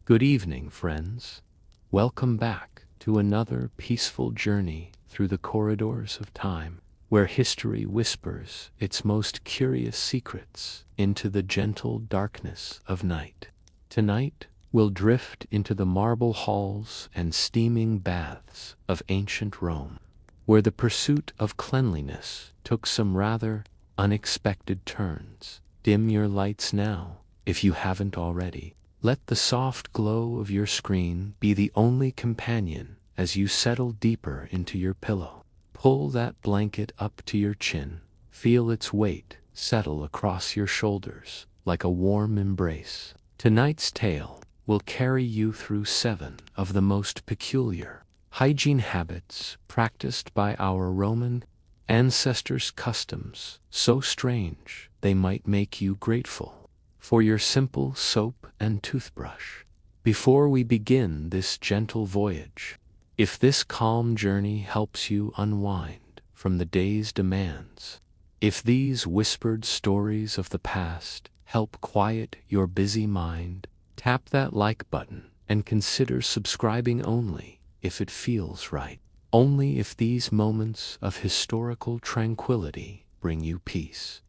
Good evening, friends. Welcome back to another peaceful journey through the corridors of time, where history whispers its most curious secrets into the gentle darkness of night. Tonight, we'll drift into the marble halls and steaming baths of ancient Rome, where the pursuit of cleanliness took some rather unexpected turns. Dim your lights now, if you haven't already. Let the soft glow of your screen be the only companion as you settle deeper into your pillow. Pull that blanket up to your chin. Feel its weight settle across your shoulders like a warm embrace. Tonight's tale will carry you through 7 of the most peculiar hygiene habits practiced by our Roman ancestors, customs so strange they might make you grateful for your simple soap and toothbrush. Before we begin this gentle voyage, if this calm journey helps you unwind from the day's demands, if these whispered stories of the past help quiet your busy mind, tap that like button and consider subscribing only if it feels right. Only if these moments of historical tranquility bring you peace.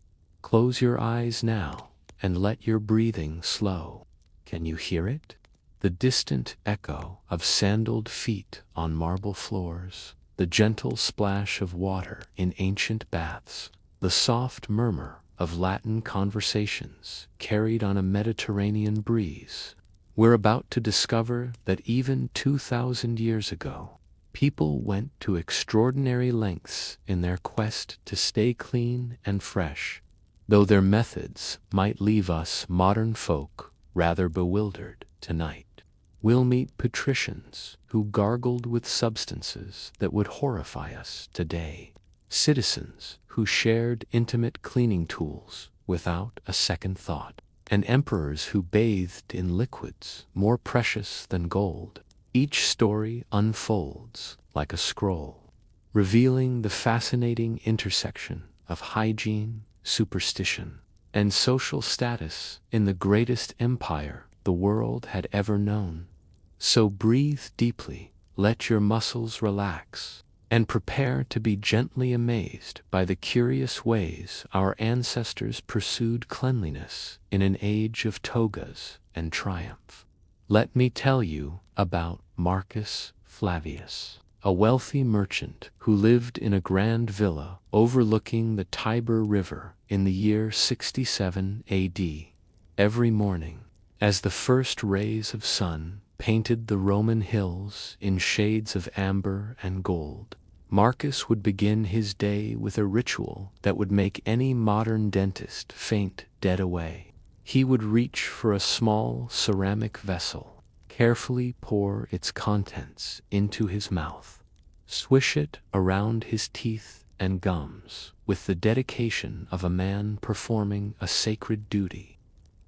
Close your eyes now and let your breathing slow. Can you hear it? The distant echo of sandaled feet on marble floors, the gentle splash of water in ancient baths, the soft murmur of Latin conversations carried on a Mediterranean breeze. We're about to discover that even 2,000 years ago, people went to extraordinary lengths in their quest to stay clean and fresh, though their methods might leave us modern folk rather bewildered. Tonight, we'll meet patricians who gargled with substances that would horrify us today, citizens who shared intimate cleaning tools without a second thought, and emperors who bathed in liquids more precious than gold. Each story unfolds like a scroll, revealing the fascinating intersection of hygiene, superstition, and social status in the greatest empire the world had ever known. So breathe deeply, let your muscles relax, and prepare to be gently amazed by the curious ways our ancestors pursued cleanliness in an age of togas and triumph. Let me tell you about Marcus Flavius, a wealthy merchant who lived in a grand villa overlooking the Tiber River in the year 67 AD. Every morning, as the first rays of sun painted the Roman hills in shades of amber and gold, Marcus would begin his day with a ritual that would make any modern dentist faint dead away. He would reach for a small ceramic vessel, carefully pour its contents into his mouth, swish it around his teeth and gums with the dedication of a man performing a sacred duty,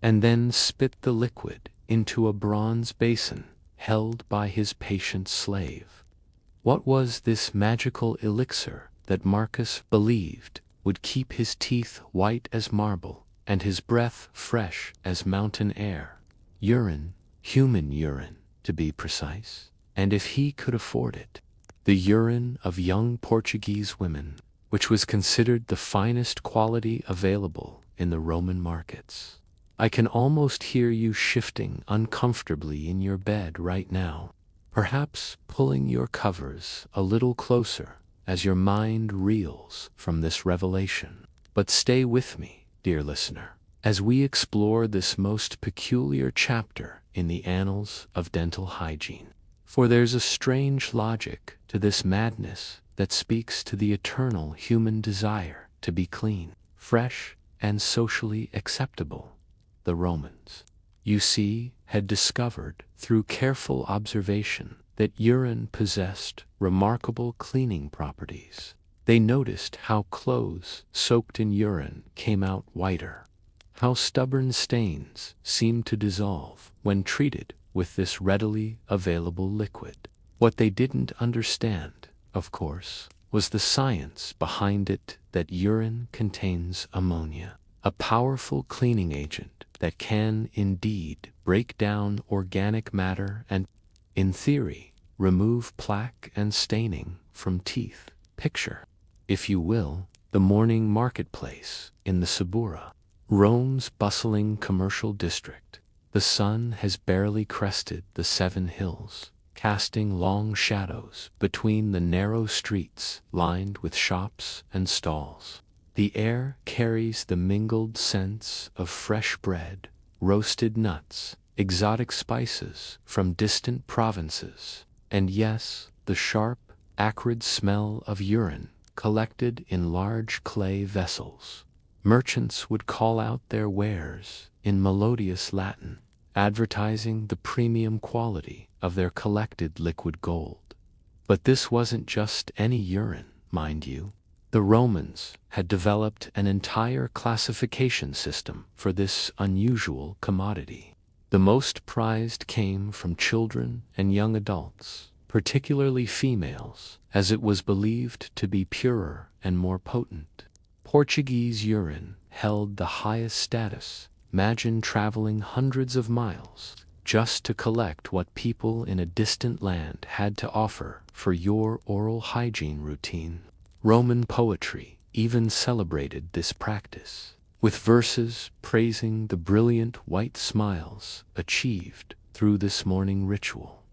and then spit the liquid into a bronze basin held by his patient slave. What was this magical elixir that Marcus believed would keep his teeth white as marble and his breath fresh as mountain air? Urine, human urine, to be precise, and if he could afford it, the urine of young Portuguese women, which was considered the finest quality available in the Roman markets. I can almost hear you shifting uncomfortably in your bed right now, perhaps pulling your covers a little closer as your mind reels from this revelation. But stay with me, dear listener, as we explore this most peculiar chapter in the annals of dental hygiene. For there's a strange logic to this madness that speaks to the eternal human desire to be clean, fresh, and socially acceptable. The Romans, you see, had discovered through careful observation that urine possessed remarkable cleaning properties. They noticed how clothes soaked in urine came out whiter, how stubborn stains seemed to dissolve when treated with this readily available liquid. What they didn't understand, of course, was the science behind it, that urine contains ammonia, a powerful cleaning agent that can indeed break down organic matter and, in theory, remove plaque and staining from teeth. Picture, if you will, the morning marketplace in the Subura, Rome's bustling commercial district. The sun has barely crested the 7 hills, casting long shadows between the narrow streets lined with shops and stalls. The air carries the mingled scents of fresh bread, roasted nuts, exotic spices from distant provinces, and yes, the sharp, acrid smell of urine collected in large clay vessels. Merchants would call out their wares in melodious Latin, advertising the premium quality of their collected liquid gold. But this wasn't just any urine, mind you. The Romans had developed an entire classification system for this unusual commodity. The most prized came from children and young adults, particularly females, as it was believed to be purer and more potent. Portuguese urine held the highest status. Imagine traveling hundreds of miles just to collect what people in a distant land had to offer for your oral hygiene routine. Roman poetry even celebrated this practice, with verses praising the brilliant white smiles achieved through this morning ritual.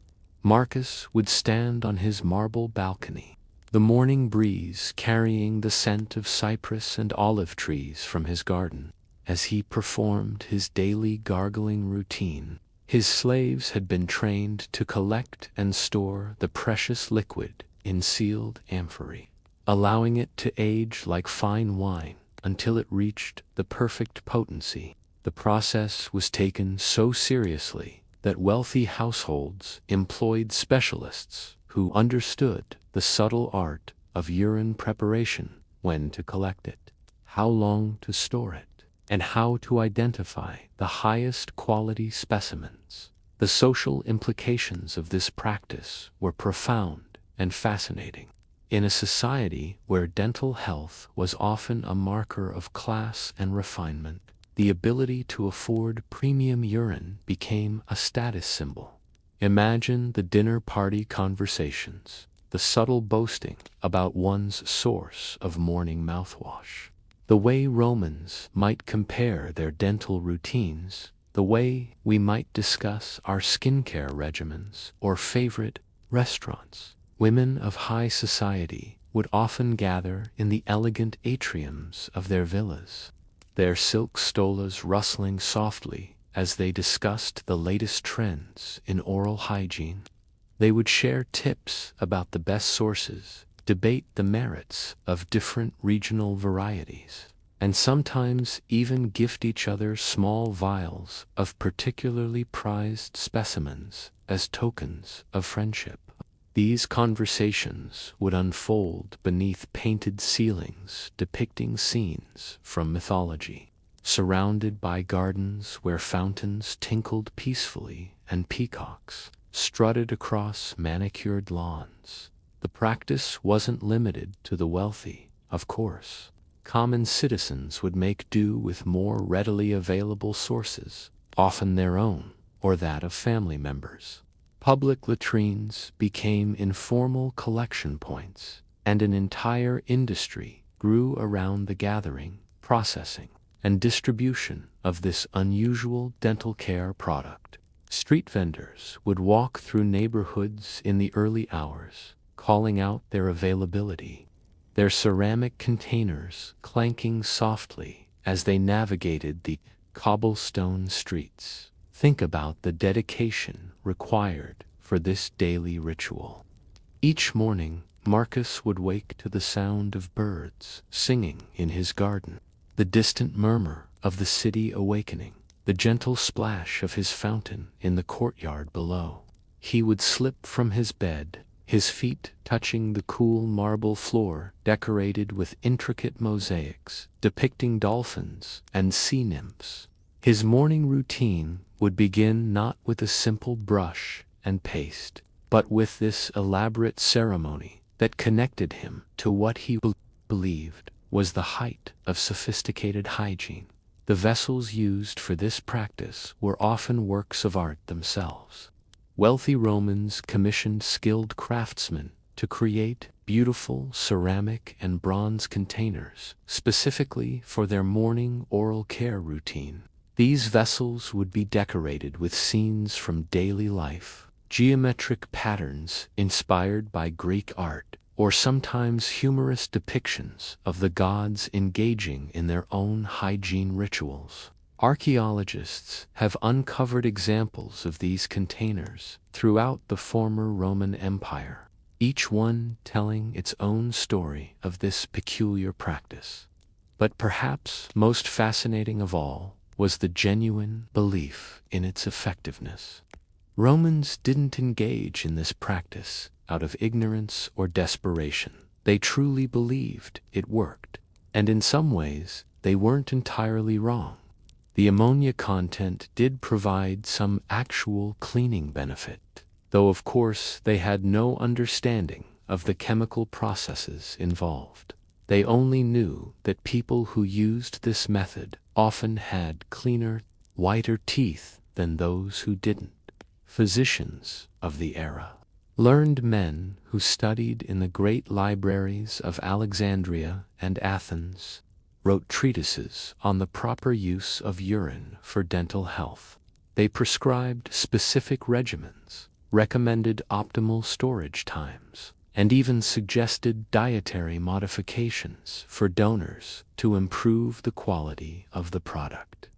Marcus would stand on his marble balcony, the morning breeze carrying the scent of cypress and olive trees from his garden. As he performed his daily gargling routine, his slaves had been trained to collect and store the precious liquid in sealed amphorae, allowing it to age like fine wine until it reached the perfect potency. The process was taken so seriously that wealthy households employed specialists who understood the subtle art of urine preparation, when to collect it, how long to store it, and how to identify the highest quality specimens. The social implications of this practice were profound and fascinating. In a society where dental health was often a marker of class and refinement, the ability to afford premium urine became a status symbol. Imagine the dinner party conversations, the subtle boasting about one's source of morning mouthwash, the way Romans might compare their dental routines, the way we might discuss our skincare regimens or favorite restaurants. Women of high society would often gather in the elegant atriums of their villas, their silk stolas rustling softly as they discussed the latest trends in oral hygiene. They would share tips about the best sources, debate the merits of different regional varieties, and sometimes even gift each other small vials of particularly prized specimens as tokens of friendship. These conversations would unfold beneath painted ceilings depicting scenes from mythology, surrounded by gardens where fountains tinkled peacefully and peacocks strutted across manicured lawns. The practice wasn't limited to the wealthy, of course. Common citizens would make do with more readily available sources, often their own or that of family members. Public latrines became informal collection points, and an entire industry grew around the gathering, processing, and distribution of this unusual dental care product. Street vendors would walk through neighborhoods in the early hours, calling out their availability, their ceramic containers clanking softly as they navigated the cobblestone streets. Think about the dedication required for this daily ritual. Each morning, Marcus would wake to the sound of birds singing in his garden, the distant murmur of the city awakening, the gentle splash of his fountain in the courtyard below. He would slip from his bed, his feet touching the cool marble floor decorated with intricate mosaics depicting dolphins and sea nymphs. His morning routine would begin not with a simple brush and paste, but with this elaborate ceremony that connected him to what he believed was the height of sophisticated hygiene. The vessels used for this practice were often works of art themselves. Wealthy Romans commissioned skilled craftsmen to create beautiful ceramic and bronze containers specifically for their morning oral care routine. These vessels would be decorated with scenes from daily life, geometric patterns inspired by Greek art, or sometimes humorous depictions of the gods engaging in their own hygiene rituals. Archaeologists have uncovered examples of these containers throughout the former Roman Empire, each one telling its own story of this peculiar practice. But perhaps most fascinating of all was the genuine belief in its effectiveness. Romans didn't engage in this practice out of ignorance or desperation. They truly believed it worked, and in some ways they weren't entirely wrong. The ammonia content did provide some actual cleaning benefit, though of course they had no understanding of the chemical processes involved. They only knew that people who used this method often had cleaner, whiter teeth than those who didn't. Physicians of the era, learned men who studied in the great libraries of Alexandria and Athens, wrote treatises on the proper use of urine for dental health. They prescribed specific regimens, recommended optimal storage times, and even suggested dietary modifications for donors to improve the quality of the product.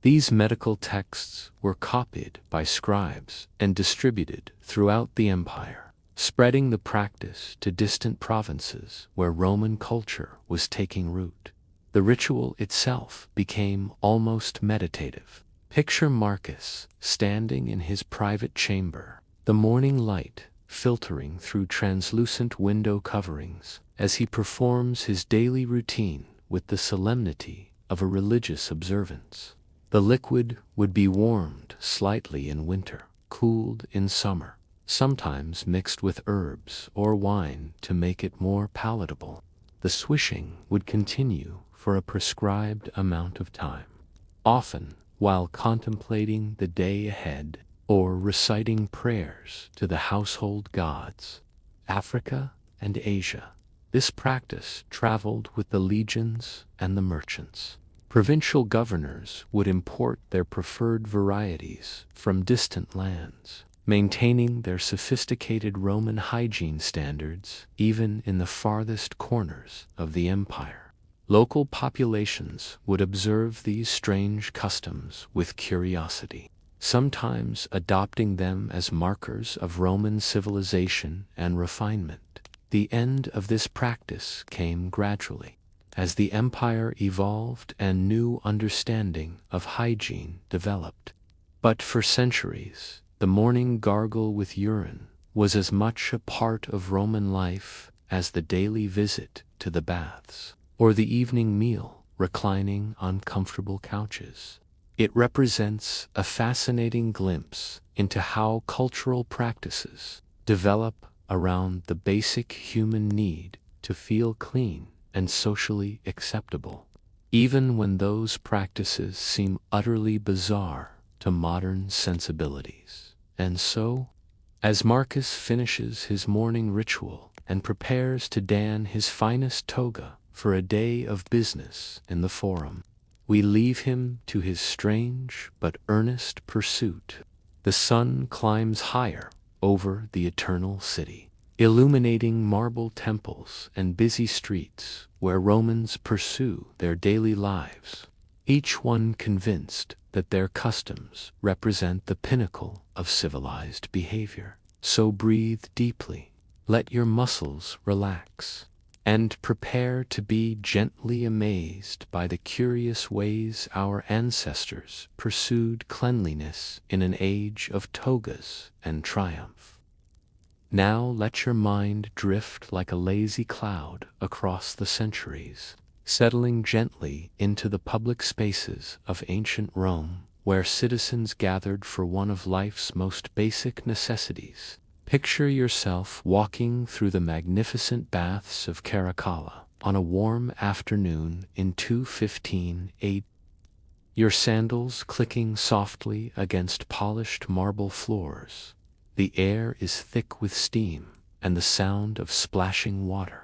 These medical texts were copied by scribes and distributed throughout the empire, spreading the practice to distant provinces where Roman culture was taking root. The ritual itself became almost meditative. Picture Marcus standing in his private chamber, the morning light filtering through translucent window coverings as he performs his daily routine with the solemnity of a religious observance. The liquid would be warmed slightly in winter, cooled in summer, sometimes mixed with herbs or wine to make it more palatable. The swishing would continue for a prescribed amount of time, often while contemplating the day ahead or reciting prayers to the household gods. Africa and Asia. This practice traveled with the legions and the merchants. Provincial governors would import their preferred varieties from distant lands, maintaining their sophisticated Roman hygiene standards even in the farthest corners of the empire. Local populations would observe these strange customs with curiosity, sometimes adopting them as markers of Roman civilization and refinement. The end of this practice came gradually, as the empire evolved and new understanding of hygiene developed. But for centuries, the morning gargle with urine was as much a part of Roman life as the daily visit to the baths, or the evening meal reclining on comfortable couches. It represents a fascinating glimpse into how cultural practices develop around the basic human need to feel clean and socially acceptable, even when those practices seem utterly bizarre to modern sensibilities. And so, as Marcus finishes his morning ritual and prepares to don his finest toga for a day of business in the forum, we leave him to his strange but earnest pursuit. The sun climbs higher over the eternal city, illuminating marble temples and busy streets where Romans pursue their daily lives, each one convinced that their customs represent the pinnacle of civilized behavior. So breathe deeply, let your muscles relax, and prepare to be gently amazed by the curious ways our ancestors pursued cleanliness in an age of togas and triumph. Now let your mind drift like a lazy cloud across the centuries, settling gently into the public spaces of ancient Rome, where citizens gathered for one of life's most basic necessities. Picture yourself walking through the magnificent baths of Caracalla on a warm afternoon in 215 AD. your sandals clicking softly against polished marble floors. The air is thick with steam and the sound of splashing water.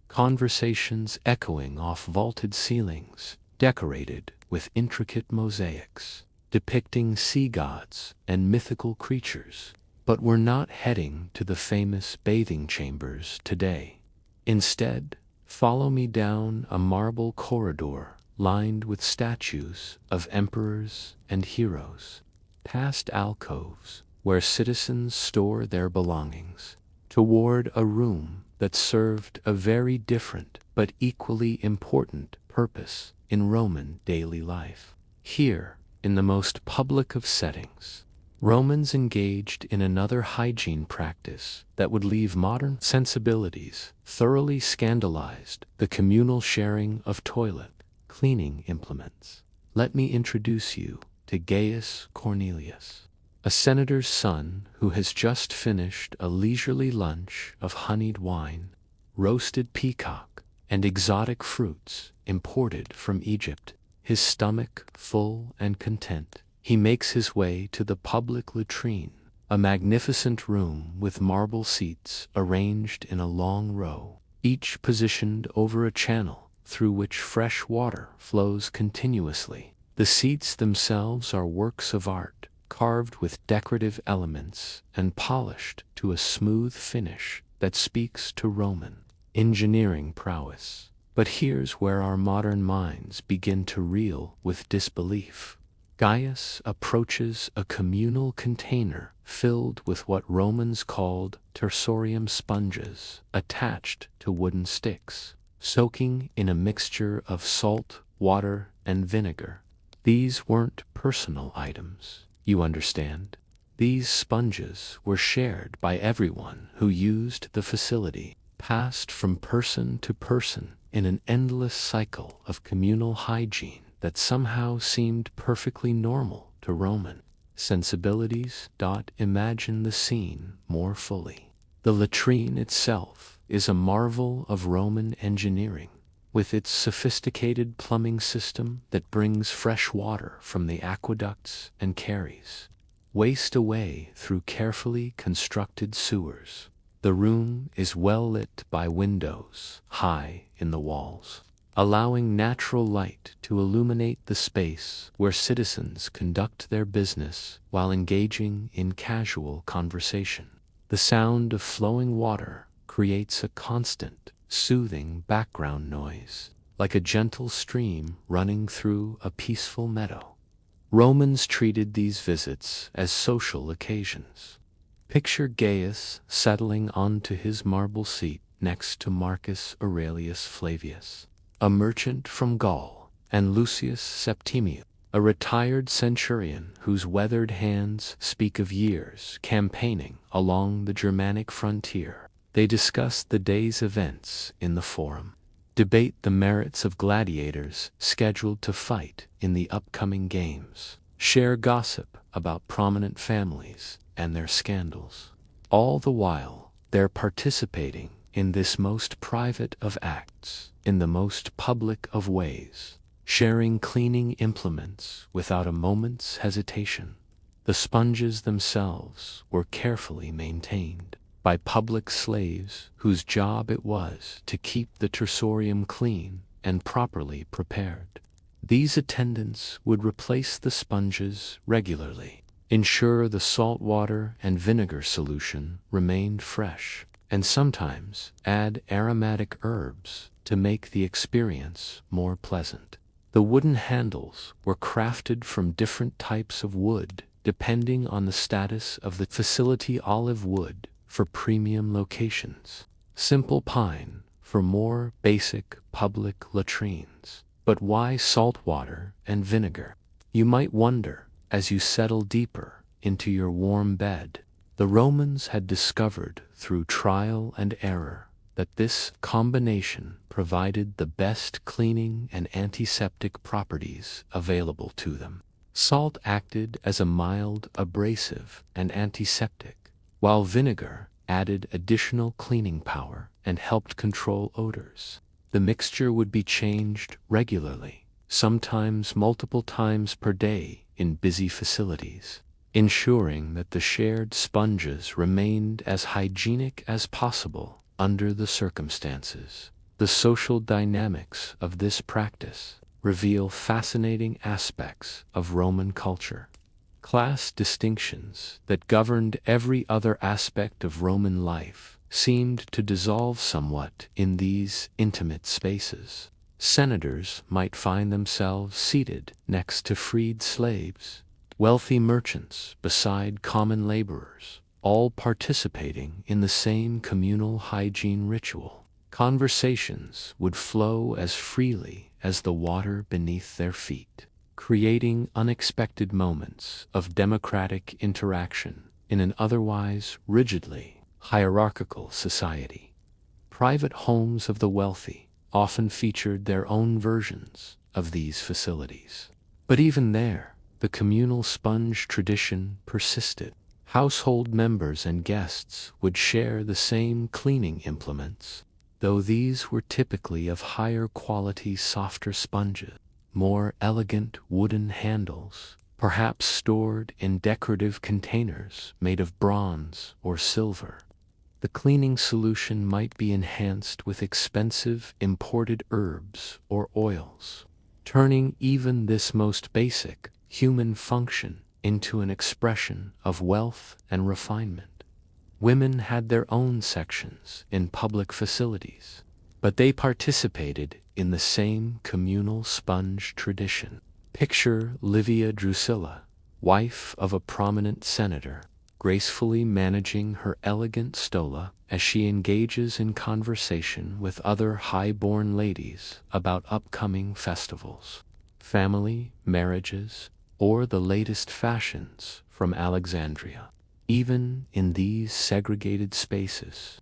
Conversations echoing off vaulted ceilings, decorated with intricate mosaics, depicting sea gods and mythical creatures. But we're not heading to the famous bathing chambers today. Instead, follow me down a marble corridor lined with statues of emperors and heroes, past alcoves where citizens store their belongings, toward a room that served a very different but equally important purpose in Roman daily life. Here, in the most public of settings, Romans engaged in another hygiene practice that would leave modern sensibilities thoroughly scandalized: the communal sharing of toilet cleaning implements. Let me introduce you to Gaius Cornelius, a senator's son who has just finished a leisurely lunch of honeyed wine, roasted peacock, and exotic fruits imported from Egypt. His stomach full and content, he makes his way to the public latrine, a magnificent room with marble seats arranged in a long row, each positioned over a channel through which fresh water flows continuously. The seats themselves are works of art, carved with decorative elements and polished to a smooth finish that speaks to Roman engineering prowess. But here's where our modern minds begin to reel with disbelief. Gaius approaches a communal container filled with what Romans called tersorium sponges, attached to wooden sticks, soaking in a mixture of salt, water, and vinegar. These weren't personal items, you understand. These sponges were shared by everyone who used the facility, passed from person to person in an endless cycle of communal hygiene that somehow seemed perfectly normal to Roman sensibilities. Imagine the scene more fully. The latrine itself is a marvel of Roman engineering, with its sophisticated plumbing system that brings fresh water from the aqueducts and carries waste away through carefully constructed sewers. The room is well lit by windows high in the walls, allowing natural light to illuminate the space where citizens conduct their business while engaging in casual conversation. The sound of flowing water creates a constant, soothing background noise, like a gentle stream running through a peaceful meadow. Romans treated these visits as social occasions. Picture Gaius settling onto his marble seat next to Marcus Aurelius Flavius, a merchant from Gaul, and Lucius Septimius, a retired centurion whose weathered hands speak of years campaigning along the Germanic frontier. They discuss the day's events in the forum, debate the merits of gladiators scheduled to fight in the upcoming games, share gossip about prominent families and their scandals. All the while, they're participating in this most private of acts, in the most public of ways, sharing cleaning implements without a moment's hesitation. The sponges themselves were carefully maintained by public slaves whose job it was to keep the tersorium clean and properly prepared. These attendants would replace the sponges regularly, ensure the salt water and vinegar solution remained fresh, and sometimes add aromatic herbs to make the experience more pleasant. The wooden handles were crafted from different types of wood depending on the status of the facility: olive wood for premium locations, simple pine for more basic public latrines. But why salt water and vinegar? You might wonder as you settle deeper into your warm bed. The Romans had discovered through trial and error that this combination provided the best cleaning and antiseptic properties available to them. Salt acted as a mild abrasive and antiseptic, while vinegar added additional cleaning power and helped control odors. The mixture would be changed regularly, sometimes multiple times per day in busy facilities, ensuring that the shared sponges remained as hygienic as possible under the circumstances. The social dynamics of this practice reveal fascinating aspects of Roman culture. Class distinctions that governed every other aspect of Roman life seemed to dissolve somewhat in these intimate spaces. Senators might find themselves seated next to freed slaves, wealthy merchants beside common laborers, all participating in the same communal hygiene ritual. Conversations would flow as freely as the water beneath their feet, creating unexpected moments of democratic interaction in an otherwise rigidly hierarchical society. Private homes of the wealthy often featured their own versions of these facilities. But even there, the communal sponge tradition persisted. Household members and guests would share the same cleaning implements, though these were typically of higher quality, softer sponges, more elegant wooden handles, perhaps stored in decorative containers made of bronze or silver. The cleaning solution might be enhanced with expensive imported herbs or oils, turning even this most basic human function into an expression of wealth and refinement. Women had their own sections in public facilities, but they participated in the same communal sponge tradition. Picture Livia Drusilla, wife of a prominent senator, gracefully managing her elegant stola as she engages in conversation with other high-born ladies about upcoming festivals, family, marriages, or the latest fashions from Alexandria. Even in these segregated spaces,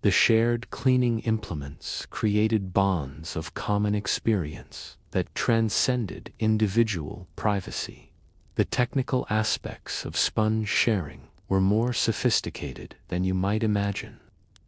the shared cleaning implements created bonds of common experience that transcended individual privacy. The technical aspects of sponge sharing were more sophisticated than you might imagine.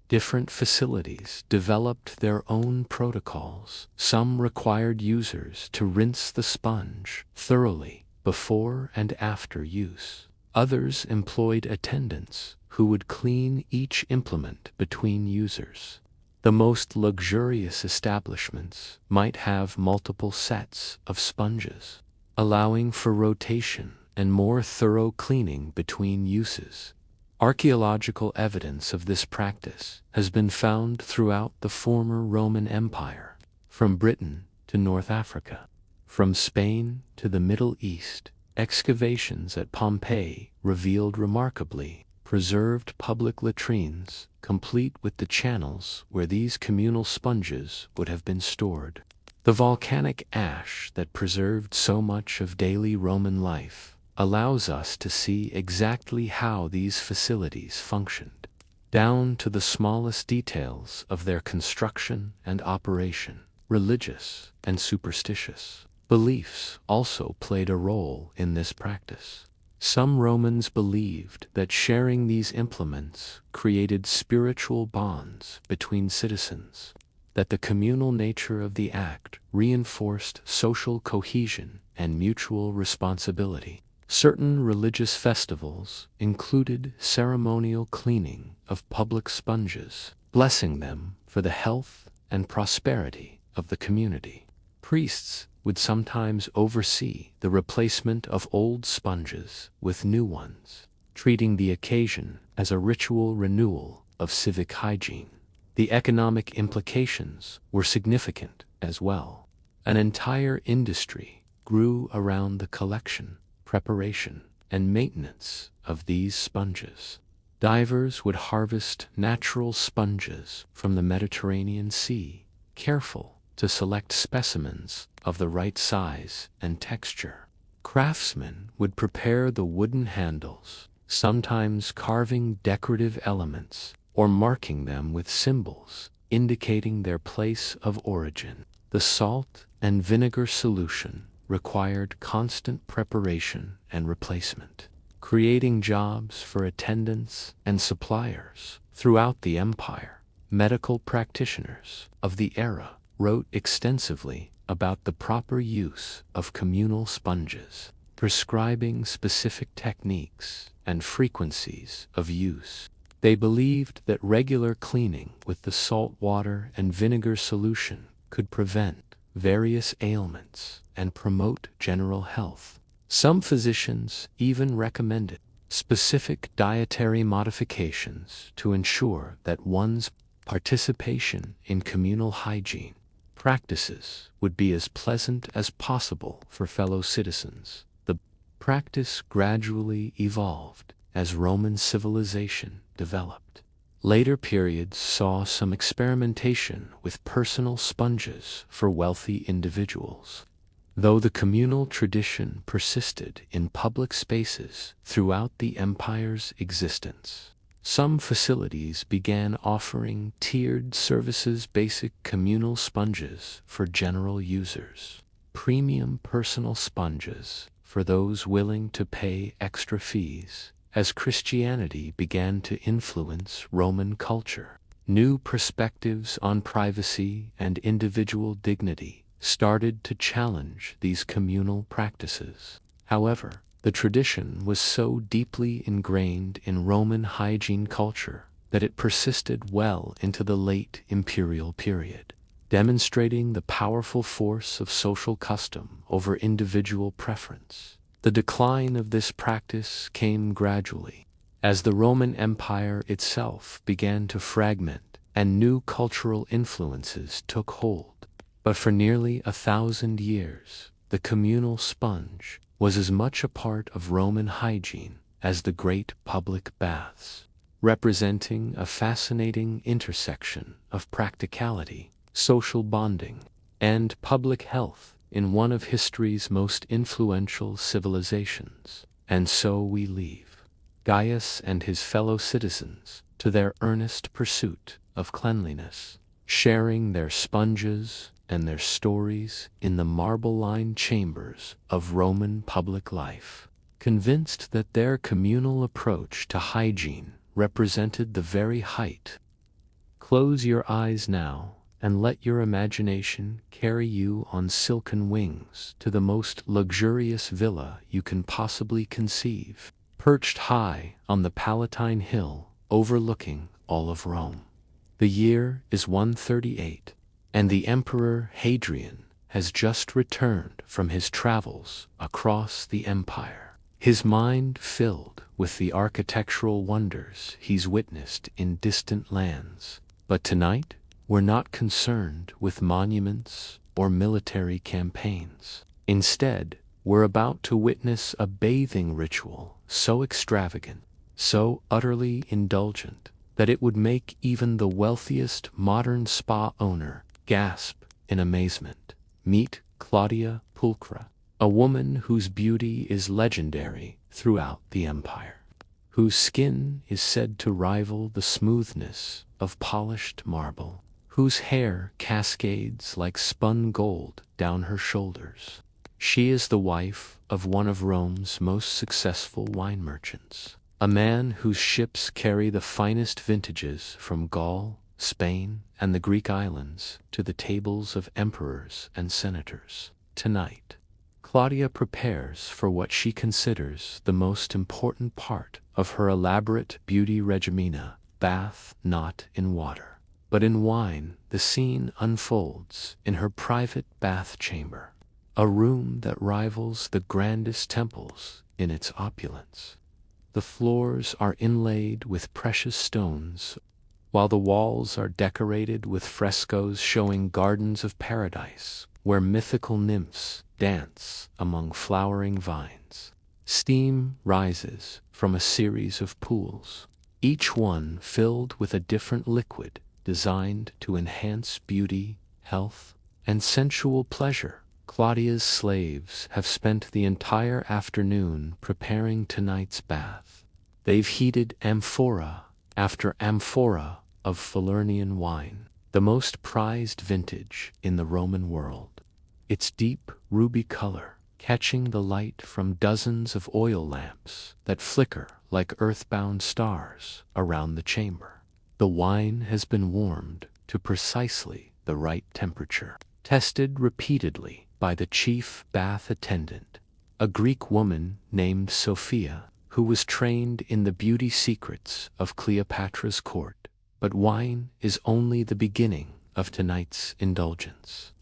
Different facilities developed their own protocols. Some required users to rinse the sponge thoroughly before and after use. Others employed attendants who would clean each implement between users. The most luxurious establishments might have multiple sets of sponges, allowing for rotation and more thorough cleaning between uses. Archaeological evidence of this practice has been found throughout the former Roman Empire, from Britain to North Africa, from Spain to the Middle East. Excavations at Pompeii revealed remarkably preserved public latrines, complete with the channels where these communal sponges would have been stored. The volcanic ash that preserved so much of daily Roman life allows us to see exactly how these facilities functioned, down to the smallest details of their construction and operation. Religious and superstitious beliefs also played a role in this practice. Some Romans believed that sharing these implements created spiritual bonds between citizens, that the communal nature of the act reinforced social cohesion and mutual responsibility. Certain religious festivals included ceremonial cleaning of public sponges, blessing them for the health and prosperity of the community. Priests would sometimes oversee the replacement of old sponges with new ones, treating the occasion as a ritual renewal of civic hygiene. The economic implications were significant as well. An entire industry grew around the collection, preparation, and maintenance of these sponges. Divers would harvest natural sponges from the Mediterranean Sea, careful to select specimens of the right size and texture. Craftsmen would prepare the wooden handles, sometimes carving decorative elements or marking them with symbols indicating their place of origin. The salt and vinegar solution required constant preparation and replacement, creating jobs for attendants and suppliers throughout the empire. Medical practitioners of the era wrote extensively about the proper use of communal sponges, prescribing specific techniques and frequencies of use. They believed that regular cleaning with the salt water and vinegar solution could prevent various ailments and promote general health. Some physicians even recommended specific dietary modifications to ensure that one's participation in communal hygiene practices would be as pleasant as possible for fellow citizens. The practice gradually evolved as Roman civilization developed. Later periods saw some experimentation with personal sponges for wealthy individuals. Though the communal tradition persisted in public spaces throughout the empire's existence, some facilities began offering tiered services: basic communal sponges for general users, premium personal sponges for those willing to pay extra fees. As Christianity began to influence Roman culture, new perspectives on privacy and individual dignity started to challenge these communal practices. However, the tradition was so deeply ingrained in Roman hygiene culture that it persisted well into the late imperial period, demonstrating the powerful force of social custom over individual preference. The decline of this practice came gradually, as the Roman Empire itself began to fragment and new cultural influences took hold. But for nearly 1,000 years, the communal sponge was as much a part of Roman hygiene as the great public baths, representing a fascinating intersection of practicality, social bonding, and public health in one of history's most influential civilizations. And so we leave Gaius and his fellow citizens to their earnest pursuit of cleanliness, sharing their sponges and their stories in the marble-lined chambers of Roman public life, convinced that their communal approach to hygiene represented the very height. Close your eyes now and let your imagination carry you on silken wings to the most luxurious villa you can possibly conceive, perched high on the Palatine Hill overlooking all of Rome. The year is 138, and the Emperor Hadrian has just returned from his travels across the empire, his mind filled with the architectural wonders he's witnessed in distant lands. But tonight, we're not concerned with monuments or military campaigns. Instead, we're about to witness a bathing ritual so extravagant, so utterly indulgent, that it would make even the wealthiest modern spa owner gasp in amazement. Meet Claudia Pulchra, a woman whose beauty is legendary throughout the empire, whose skin is said to rival the smoothness of polished marble, whose hair cascades like spun gold down her shoulders. She is the wife of one of Rome's most successful wine merchants, a man whose ships carry the finest vintages from Gaul, Spain, and the Greek islands to the tables of emperors and senators. Tonight, Claudia prepares for what she considers the most important part of her elaborate beauty regimena: bath not in water, but in wine. The scene unfolds in her private bath chamber, a room that rivals the grandest temples in its opulence. The floors are inlaid with precious stones, while the walls are decorated with frescoes showing gardens of paradise where mythical nymphs dance among flowering vines. Steam rises from a series of pools, each one filled with a different liquid designed to enhance beauty, health, and sensual pleasure. Claudia's slaves have spent the entire afternoon preparing tonight's bath. They've heated amphora after amphora of Falernian wine, the most prized vintage in the Roman world. Its deep ruby color catching the light from dozens of oil lamps that flicker like earthbound stars around the chamber. The wine has been warmed to precisely the right temperature. tested repeatedly by the chief bath attendant, a Greek woman named Sophia, who was trained in the beauty secrets of Cleopatra's court. But wine is only the beginning of tonight's indulgence.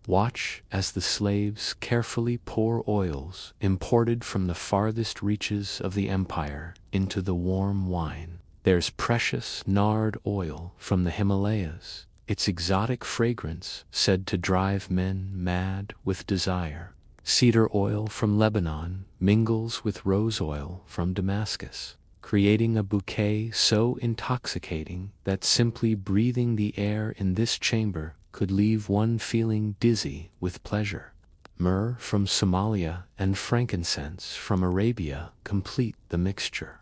Watch as the slaves carefully pour oils imported from the farthest reaches of the empire into the warm wine. There's precious nard oil from the Himalayas, its exotic fragrance said to drive men mad with desire. Cedar oil from Lebanon mingles with rose oil from Damascus, creating a bouquet so intoxicating that simply breathing the air in this chamber could leave one feeling dizzy with pleasure. Myrrh from Somalia and frankincense from Arabia complete the mixture,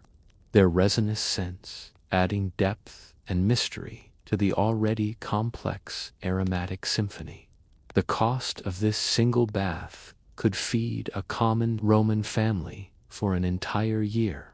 their resinous scents adding depth and mystery to the already complex aromatic symphony. The cost of this single bath could feed a common Roman family for an entire year.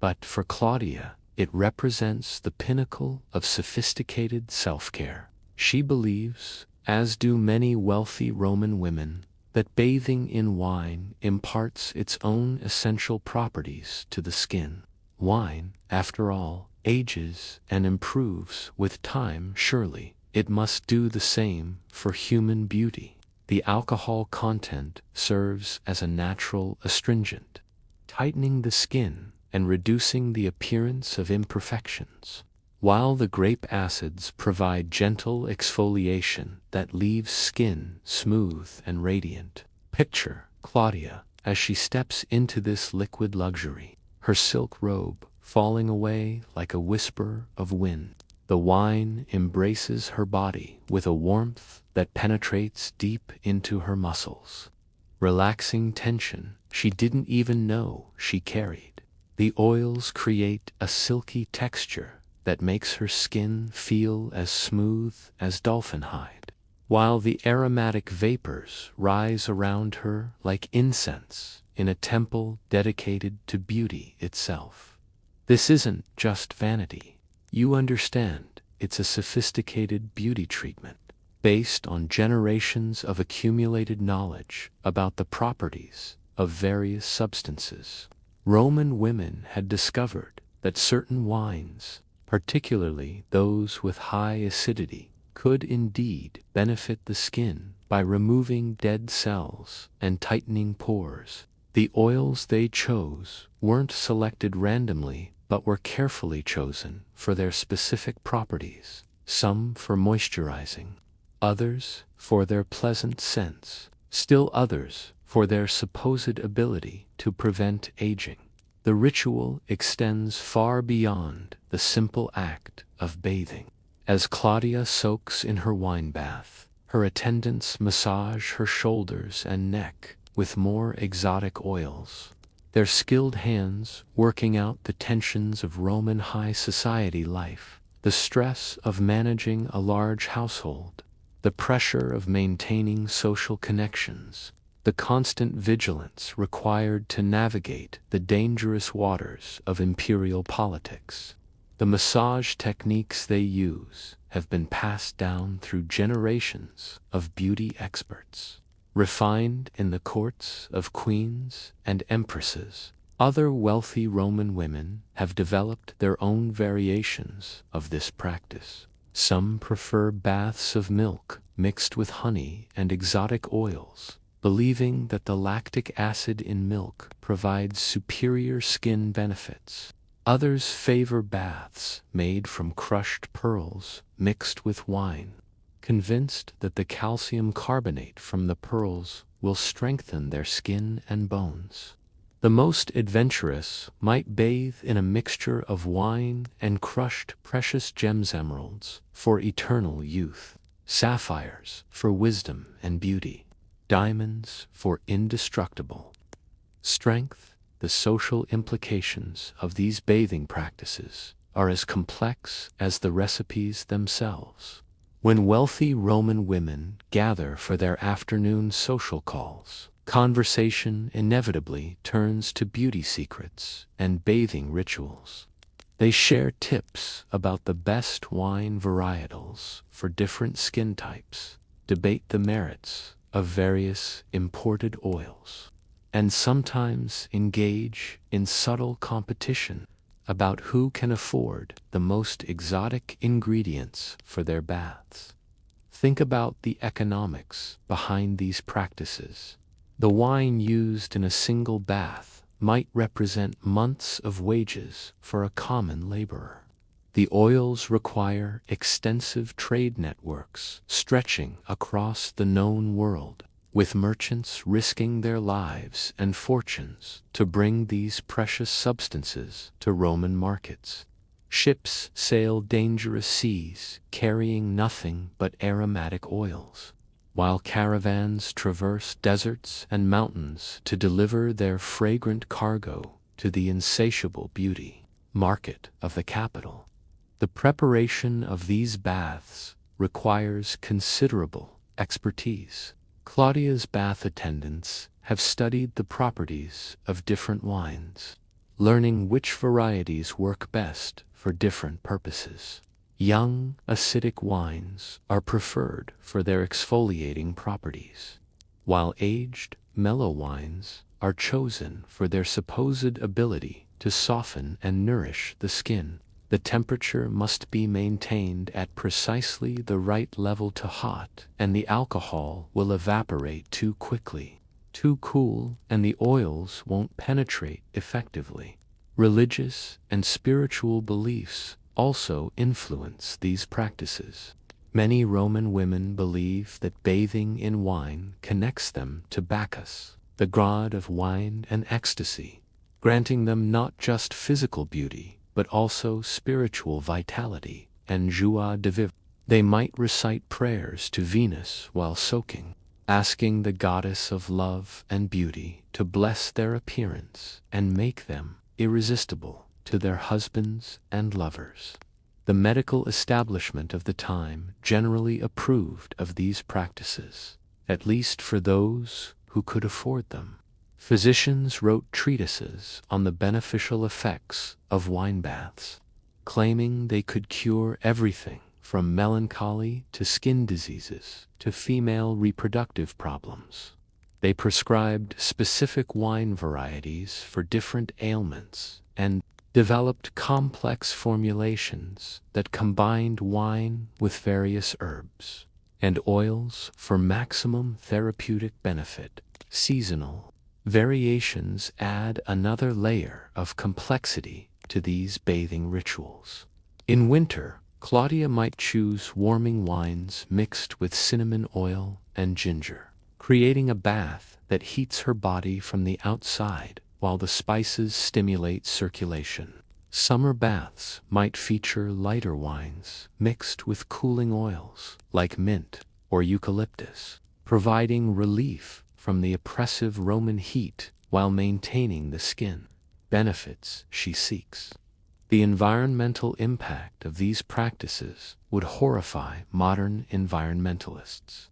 But for Claudia, it represents the pinnacle of sophisticated self-care. She believes, as do many wealthy Roman women, that bathing in wine imparts its own essential properties to the skin. Wine, after all, ages and improves with time. Surely it must do the same for human beauty. The alcohol content serves as a natural astringent, tightening the skin and reducing the appearance of imperfections, while the grape acids provide gentle exfoliation that leaves skin smooth and radiant. Picture Claudia as she steps into this liquid luxury, her silk robe falling away like a whisper of wind. The wine embraces her body with a warmth that penetrates deep into her muscles, relaxing tension she didn't even know she carried. The oils create a silky texture that makes her skin feel as smooth as dolphin hide, while the aromatic vapors rise around her like incense in a temple dedicated to beauty itself. This isn't just vanity. You understand, it's a sophisticated beauty treatment based on generations of accumulated knowledge about the properties of various substances. Roman women had discovered that certain wines, particularly those with high acidity, could indeed benefit the skin by removing dead cells and tightening pores. The oils they chose weren't selected randomly, but were carefully chosen for their specific properties, some for moisturizing, others for their pleasant scents, still others for their supposed ability to prevent aging. The ritual extends far beyond the simple act of bathing. As Claudia soaks in her wine bath, her attendants massage her shoulders and neck with more exotic oils, their skilled hands working out the tensions of Roman high society life, the stress of managing a large household, the pressure of maintaining social connections, the constant vigilance required to navigate the dangerous waters of imperial politics. The massage techniques they use have been passed down through generations of beauty experts, refined in the courts of queens and empresses. Other wealthy Roman women have developed their own variations of this practice. Some prefer baths of milk mixed with honey and exotic oils, believing that the lactic acid in milk provides superior skin benefits. Others favor baths made from crushed pearls mixed with wine, convinced that the calcium carbonate from the pearls will strengthen their skin and bones. The most adventurous might bathe in a mixture of wine and crushed precious gems, emeralds for eternal youth, sapphires for wisdom and beauty, diamonds for indestructible strength. The social implications of these bathing practices are as complex as the recipes themselves. When wealthy Roman women gather for their afternoon social calls, conversation inevitably turns to beauty secrets and bathing rituals. They share tips about the best wine varietals for different skin types, debate the merits of various imported oils, and sometimes engage in subtle competition about who can afford the most exotic ingredients for their baths. Think about the economics behind these practices. The wine used in a single bath might represent months of wages for a common laborer. The oils require extensive trade networks stretching across the known world, with merchants risking their lives and fortunes to bring these precious substances to Roman markets. Ships sail dangerous seas carrying nothing but aromatic oils, while caravans traverse deserts and mountains to deliver their fragrant cargo to the insatiable beauty market of the capital. The preparation of these baths requires considerable expertise. Claudia's bath attendants have studied the properties of different wines, learning which varieties work best for different purposes. Young, acidic wines are preferred for their exfoliating properties, while aged, mellow wines are chosen for their supposed ability to soften and nourish the skin. The temperature must be maintained at precisely the right level to hot, and the alcohol will evaporate too quickly. Too cool, and the oils won't penetrate effectively. Religious and spiritual beliefs also influence these practices. Many Roman women believe that bathing in wine connects them to Bacchus, the god of wine and ecstasy, granting them not just physical beauty, but also spiritual vitality and joie de vivre. They might recite prayers to Venus while soaking, asking the goddess of love and beauty to bless their appearance and make them irresistible to their husbands and lovers. The medical establishment of the time generally approved of these practices, at least for those who could afford them. Physicians wrote treatises on the beneficial effects of wine baths, claiming they could cure everything from melancholy to skin diseases to female reproductive problems. They prescribed specific wine varieties for different ailments and developed complex formulations that combined wine with various herbs and oils for maximum therapeutic benefit. Seasonal variations add another layer of complexity to these bathing rituals. In winter, Claudia might choose warming wines mixed with cinnamon oil and ginger, creating a bath that heats her body from the outside while the spices stimulate circulation. Summer baths might feature lighter wines mixed with cooling oils like mint or eucalyptus, providing relief from the oppressive Roman heat while maintaining the skin benefits she seeks. The environmental impact of these practices would horrify modern environmentalists.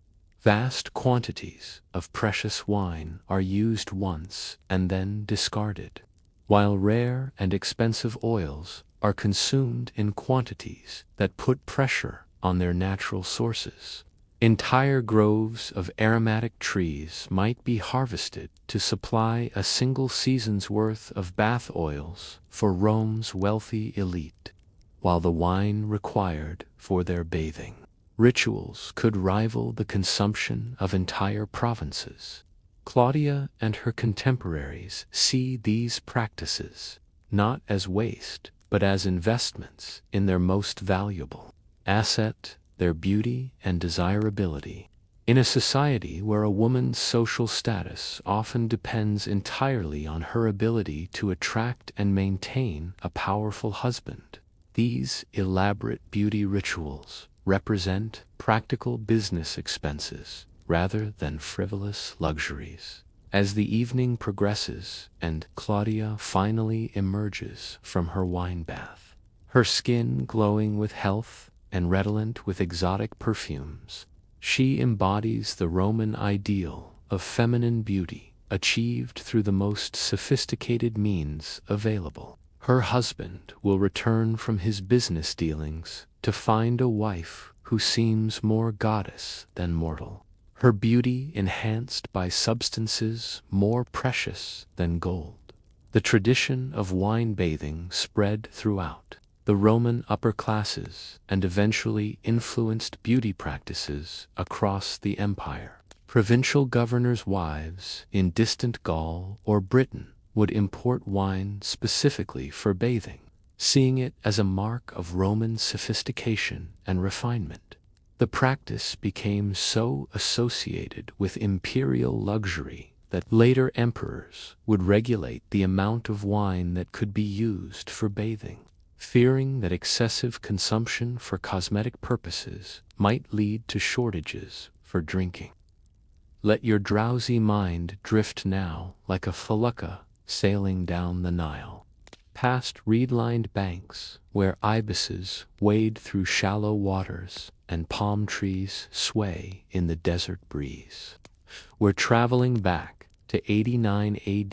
Vast quantities of precious wine are used once and then discarded, while rare and expensive oils are consumed in quantities that put pressure on their natural sources. Entire groves of aromatic trees might be harvested to supply a single season's worth of bath oils for Rome's wealthy elite, while the wine required for their bathing rituals could rival the consumption of entire provinces. Claudia and her contemporaries see these practices not as waste, but as investments in their most valuable asset, their beauty and desirability. In a society where a woman's social status often depends entirely on her ability to attract and maintain a powerful husband, these elaborate beauty rituals represent practical business expenses rather than frivolous luxuries. As the evening progresses and Claudia finally emerges from her wine bath, her skin glowing with health and redolent with exotic perfumes, she embodies the Roman ideal of feminine beauty, achieved through the most sophisticated means available. Her husband will return from his business dealings to find a wife who seems more goddess than mortal, her beauty enhanced by substances more precious than gold. The tradition of wine bathing spread throughout the Roman upper classes and eventually influenced beauty practices across the empire. Provincial governors' wives in distant Gaul or Britain would import wine specifically for bathing, seeing it as a mark of Roman sophistication and refinement. The practice became so associated with imperial luxury that later emperors would regulate the amount of wine that could be used for bathing, fearing that excessive consumption for cosmetic purposes might lead to shortages for drinking. Let your drowsy mind drift now like a felucca sailing down the Nile, past reed-lined banks where ibises wade through shallow waters and palm trees sway in the desert breeze. We're traveling back to 89 AD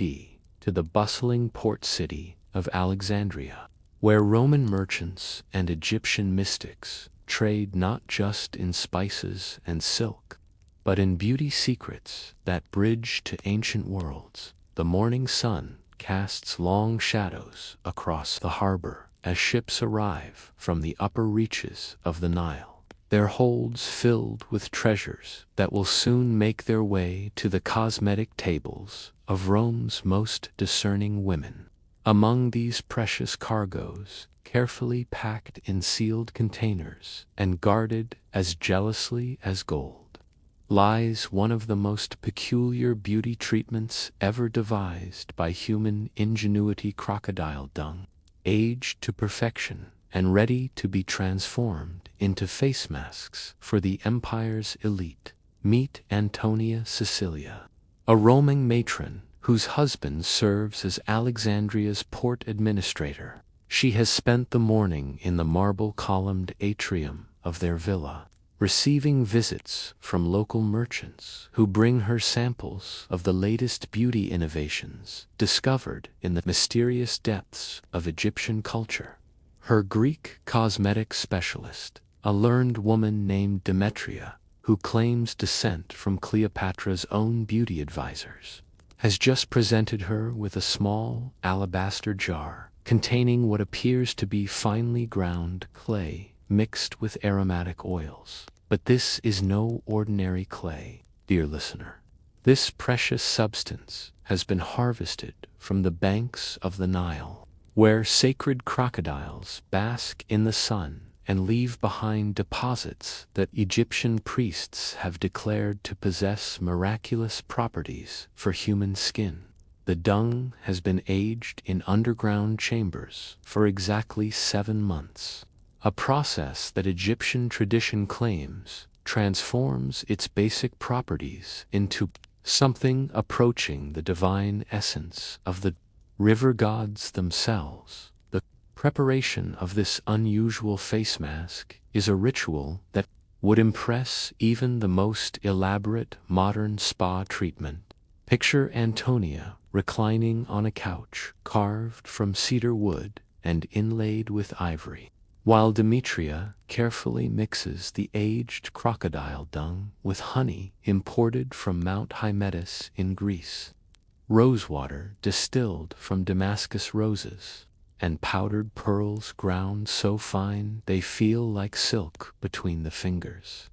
to the bustling port city of Alexandria, where Roman merchants and Egyptian mystics trade not just in spices and silk, but in beauty secrets that bridge to ancient worlds. The morning sun casts long shadows across the harbor as ships arrive from the upper reaches of the Nile, their holds filled with treasures that will soon make their way to the cosmetic tables of Rome's most discerning women. Among these precious cargoes, carefully packed in sealed containers and guarded as jealously as gold, lies one of the most peculiar beauty treatments ever devised by human ingenuity: crocodile dung, aged to perfection and ready to be transformed into face masks for the empire's elite. Meet Antonia Cecilia, a Roman matron whose husband serves as Alexandria's port administrator. She has spent the morning in the marble-columned atrium of their villa, receiving visits from local merchants who bring her samples of the latest beauty innovations discovered in the mysterious depths of Egyptian culture. Her Greek cosmetic specialist, a learned woman named Demetria, who claims descent from Cleopatra's own beauty advisors, has just presented her with a small alabaster jar containing what appears to be finely ground clay mixed with aromatic oils. But this is no ordinary clay, dear listener. This precious substance has been harvested from the banks of the Nile, where sacred crocodiles bask in the sun and leave behind deposits that Egyptian priests have declared to possess miraculous properties for human skin. The dung has been aged in underground chambers for exactly 7 months, a process that Egyptian tradition claims transforms its basic properties into something approaching the divine essence of the river gods themselves. The preparation of this unusual face mask is a ritual that would impress even the most elaborate modern spa treatment. Picture Antonia reclining on a couch carved from cedar wood and inlaid with ivory, while Demetria carefully mixes the aged crocodile dung with honey imported from Mount Hymettus in Greece, rosewater distilled from Damascus roses, and powdered pearls ground so fine they feel like silk between the fingers.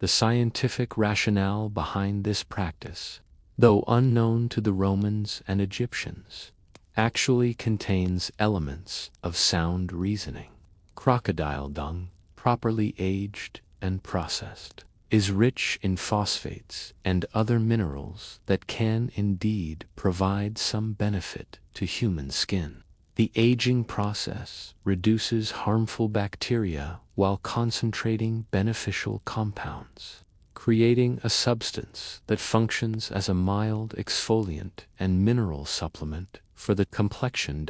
The scientific rationale behind this practice, though unknown to the Romans and Egyptians, actually contains elements of sound reasoning. Crocodile dung, properly aged and processed, is rich in phosphates and other minerals that can indeed provide some benefit to human skin. The aging process reduces harmful bacteria while concentrating beneficial compounds, creating a substance that functions as a mild exfoliant and mineral supplement for the complexion.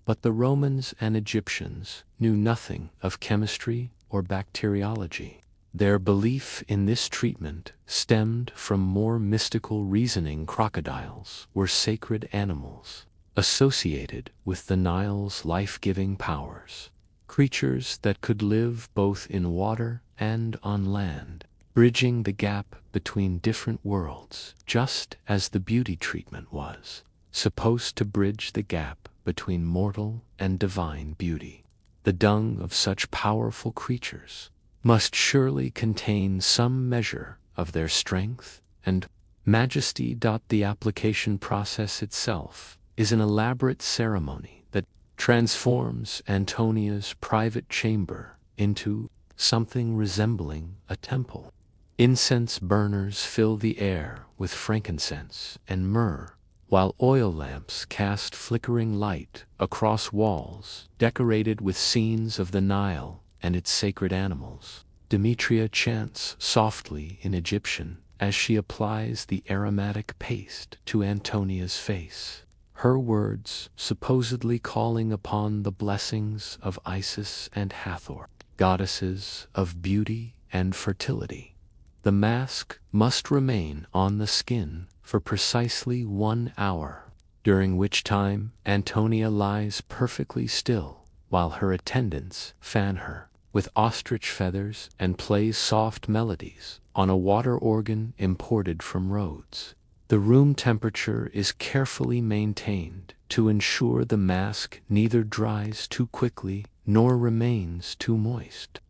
But the Romans and Egyptians knew nothing of chemistry or bacteriology. Their belief in this treatment stemmed from more mystical reasoning. Crocodiles were sacred animals, associated with the Nile's life-giving powers, creatures that could live both in water and on land, bridging the gap between different worlds, just as the beauty treatment was supposed to bridge the gap between mortal and divine beauty. The dung of such powerful creatures must surely contain some measure of their strength and majesty. The application process itself is an elaborate ceremony that transforms Antonia's private chamber into something resembling a temple. Incense burners fill the air with frankincense and myrrh, while oil lamps cast flickering light across walls decorated with scenes of the Nile and its sacred animals. Demetria chants softly in Egyptian as she applies the aromatic paste to Antonia's face, her words supposedly calling upon the blessings of Isis and Hathor, goddesses of beauty and fertility. The mask must remain on the skin for precisely 1 hour, during which time Antonia lies perfectly still while her attendants fan her with ostrich feathers and plays soft melodies on a water organ imported from Rhodes. The room temperature is carefully maintained to ensure the mask neither dries too quickly nor remains too moist,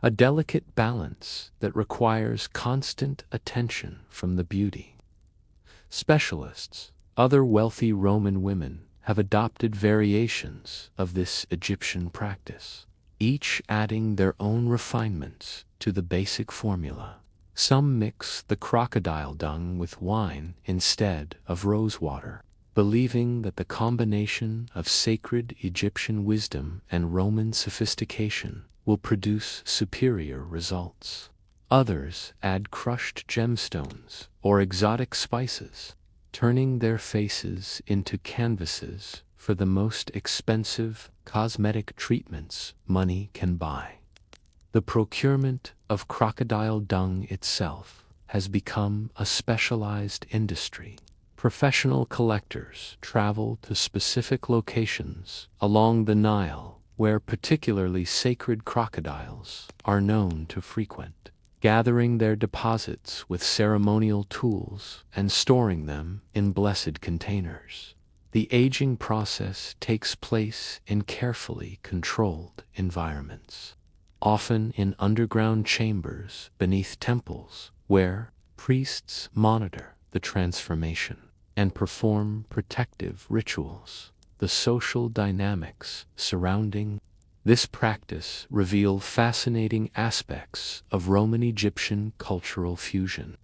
a delicate balance that requires constant attention from the beauty specialists. Other wealthy Roman women have adopted variations of this Egyptian practice, each adding their own refinements to the basic formula. Some mix the crocodile dung with wine instead of rosewater, believing that the combination of sacred Egyptian wisdom and Roman sophistication will produce superior results. Others add crushed gemstones or exotic spices, turning their faces into canvases for the most expensive cosmetic treatments money can buy. The procurement of crocodile dung itself has become a specialized industry. Professional collectors travel to specific locations along the Nile where particularly sacred crocodiles are known to frequent, gathering their deposits with ceremonial tools and storing them in blessed containers. The aging process takes place in carefully controlled environments, often in underground chambers beneath temples, where priests monitor the transformation and perform protective rituals. The social dynamics surrounding this practice reveal fascinating aspects of Roman-Egyptian cultural fusion.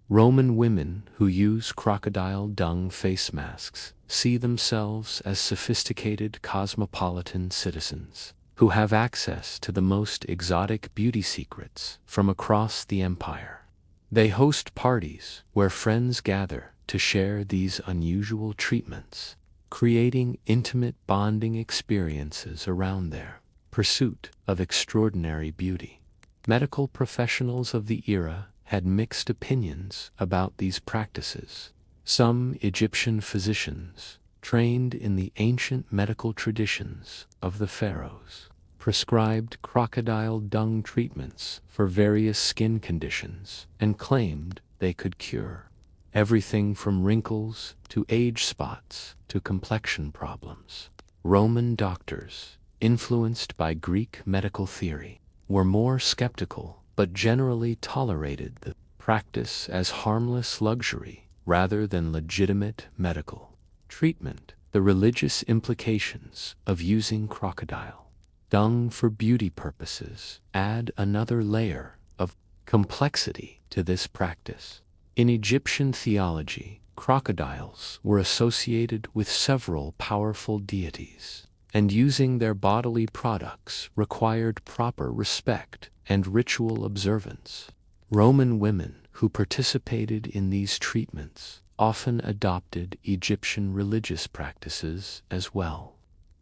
Roman women who use crocodile dung face masks see themselves as sophisticated cosmopolitan citizens who have access to the most exotic beauty secrets from across the empire. They host parties where friends gather to share these unusual treatments, creating intimate bonding experiences around their pursuit of extraordinary beauty. Medical professionals of the era had mixed opinions about these practices. Some Egyptian physicians, trained in the ancient medical traditions of the pharaohs, prescribed crocodile dung treatments for various skin conditions and claimed they could cure everything from wrinkles to age spots to complexion problems. Roman doctors, influenced by Greek medical theory, were more skeptical but generally tolerated the practice as harmless luxury rather than legitimate medical treatment. The religious implications of using crocodile dung for beauty purposes add another layer of complexity to this practice. In Egyptian theology, crocodiles were associated with several powerful deities, and using their bodily products required proper respect and ritual observance. Roman women who participated in these treatments often adopted Egyptian religious practices as well,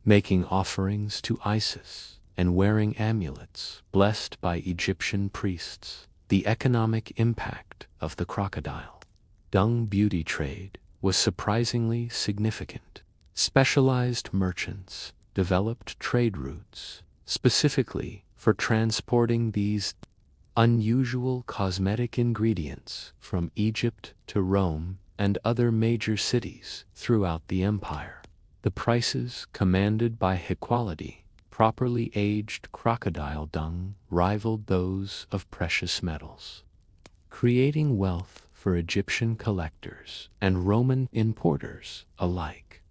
making offerings to Isis and wearing amulets blessed by Egyptian priests. The economic impact of the crocodile dung beauty trade was surprisingly significant. Specialized merchants developed trade routes specifically for transporting these unusual cosmetic ingredients from Egypt to Rome and other major cities throughout the empire. The prices commanded by high quality, properly aged crocodile dung rivaled those of precious metals, creating wealth for Egyptian collectors and Roman importers alike.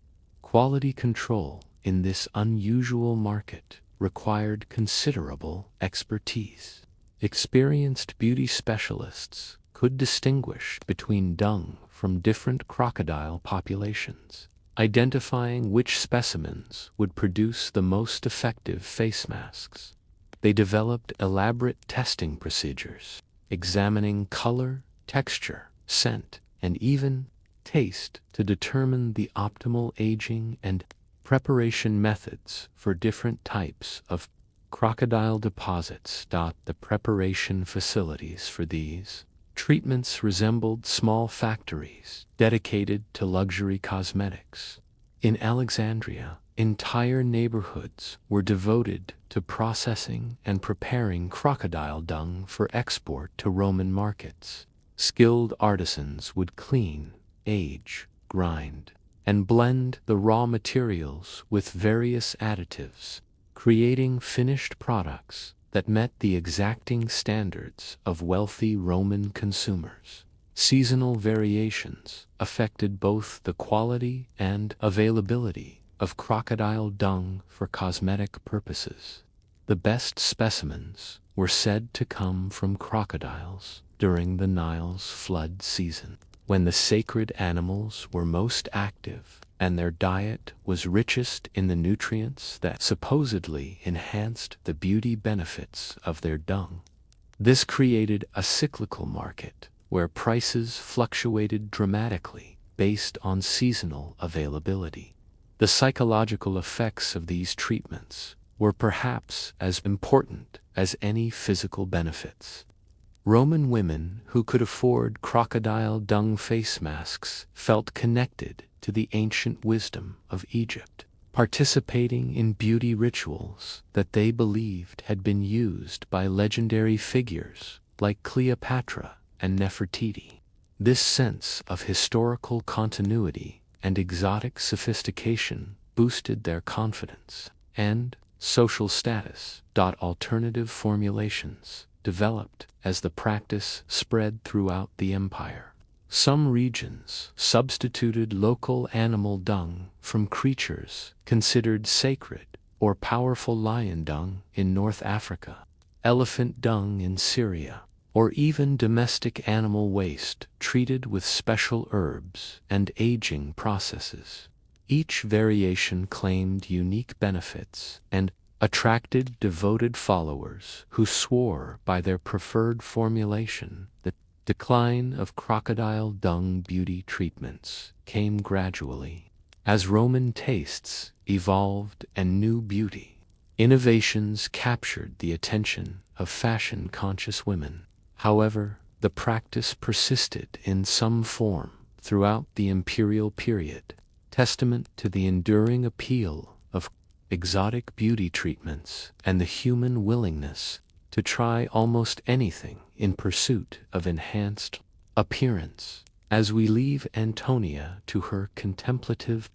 Quality control in this unusual market required considerable expertise. Experienced beauty specialists could distinguish between dung from different crocodile populations, identifying which specimens would produce the most effective face masks. They developed elaborate testing procedures, examining color, texture, scent, and even taste to determine the optimal aging and preparation methods for different types of crocodile deposits. The preparation facilities for these treatments resembled small factories dedicated to luxury cosmetics. In Alexandria, entire neighborhoods were devoted to processing and preparing crocodile dung for export to Roman markets. Skilled artisans would clean, age, grind, and blend the raw materials with various additives, creating finished products that met the exacting standards of wealthy Roman consumers. Seasonal variations affected both the quality and availability of crocodile dung for cosmetic purposes. The best specimens were said to come from crocodiles during the Nile's flood season, when the sacred animals were most active and their diet was richest in the nutrients that supposedly enhanced the beauty benefits of their dung. This created a cyclical market where prices fluctuated dramatically based on seasonal availability. The psychological effects of these treatments were perhaps as important as any physical benefits. Roman women who could afford crocodile dung face masks felt connected to the ancient wisdom of Egypt, participating in beauty rituals that they believed had been used by legendary figures like Cleopatra and Nefertiti. This sense of historical continuity and exotic sophistication boosted their confidence and social status. Alternative formulations developed as the practice spread throughout the empire. Some regions substituted local animal dung from creatures considered sacred, or powerful lion dung in North Africa, elephant dung in Syria, or even domestic animal waste treated with special herbs and aging processes. Each variation claimed unique benefits and attracted devoted followers who swore by their preferred formulation. The decline of crocodile dung beauty treatments came gradually as Roman tastes evolved and new beauty innovations captured the attention of fashion-conscious women. However, the practice persisted in some form throughout the imperial period, testament to the enduring appeal of exotic beauty treatments and the human willingness to try almost anything in pursuit of enhanced appearance. As we leave Antonia to her contemplative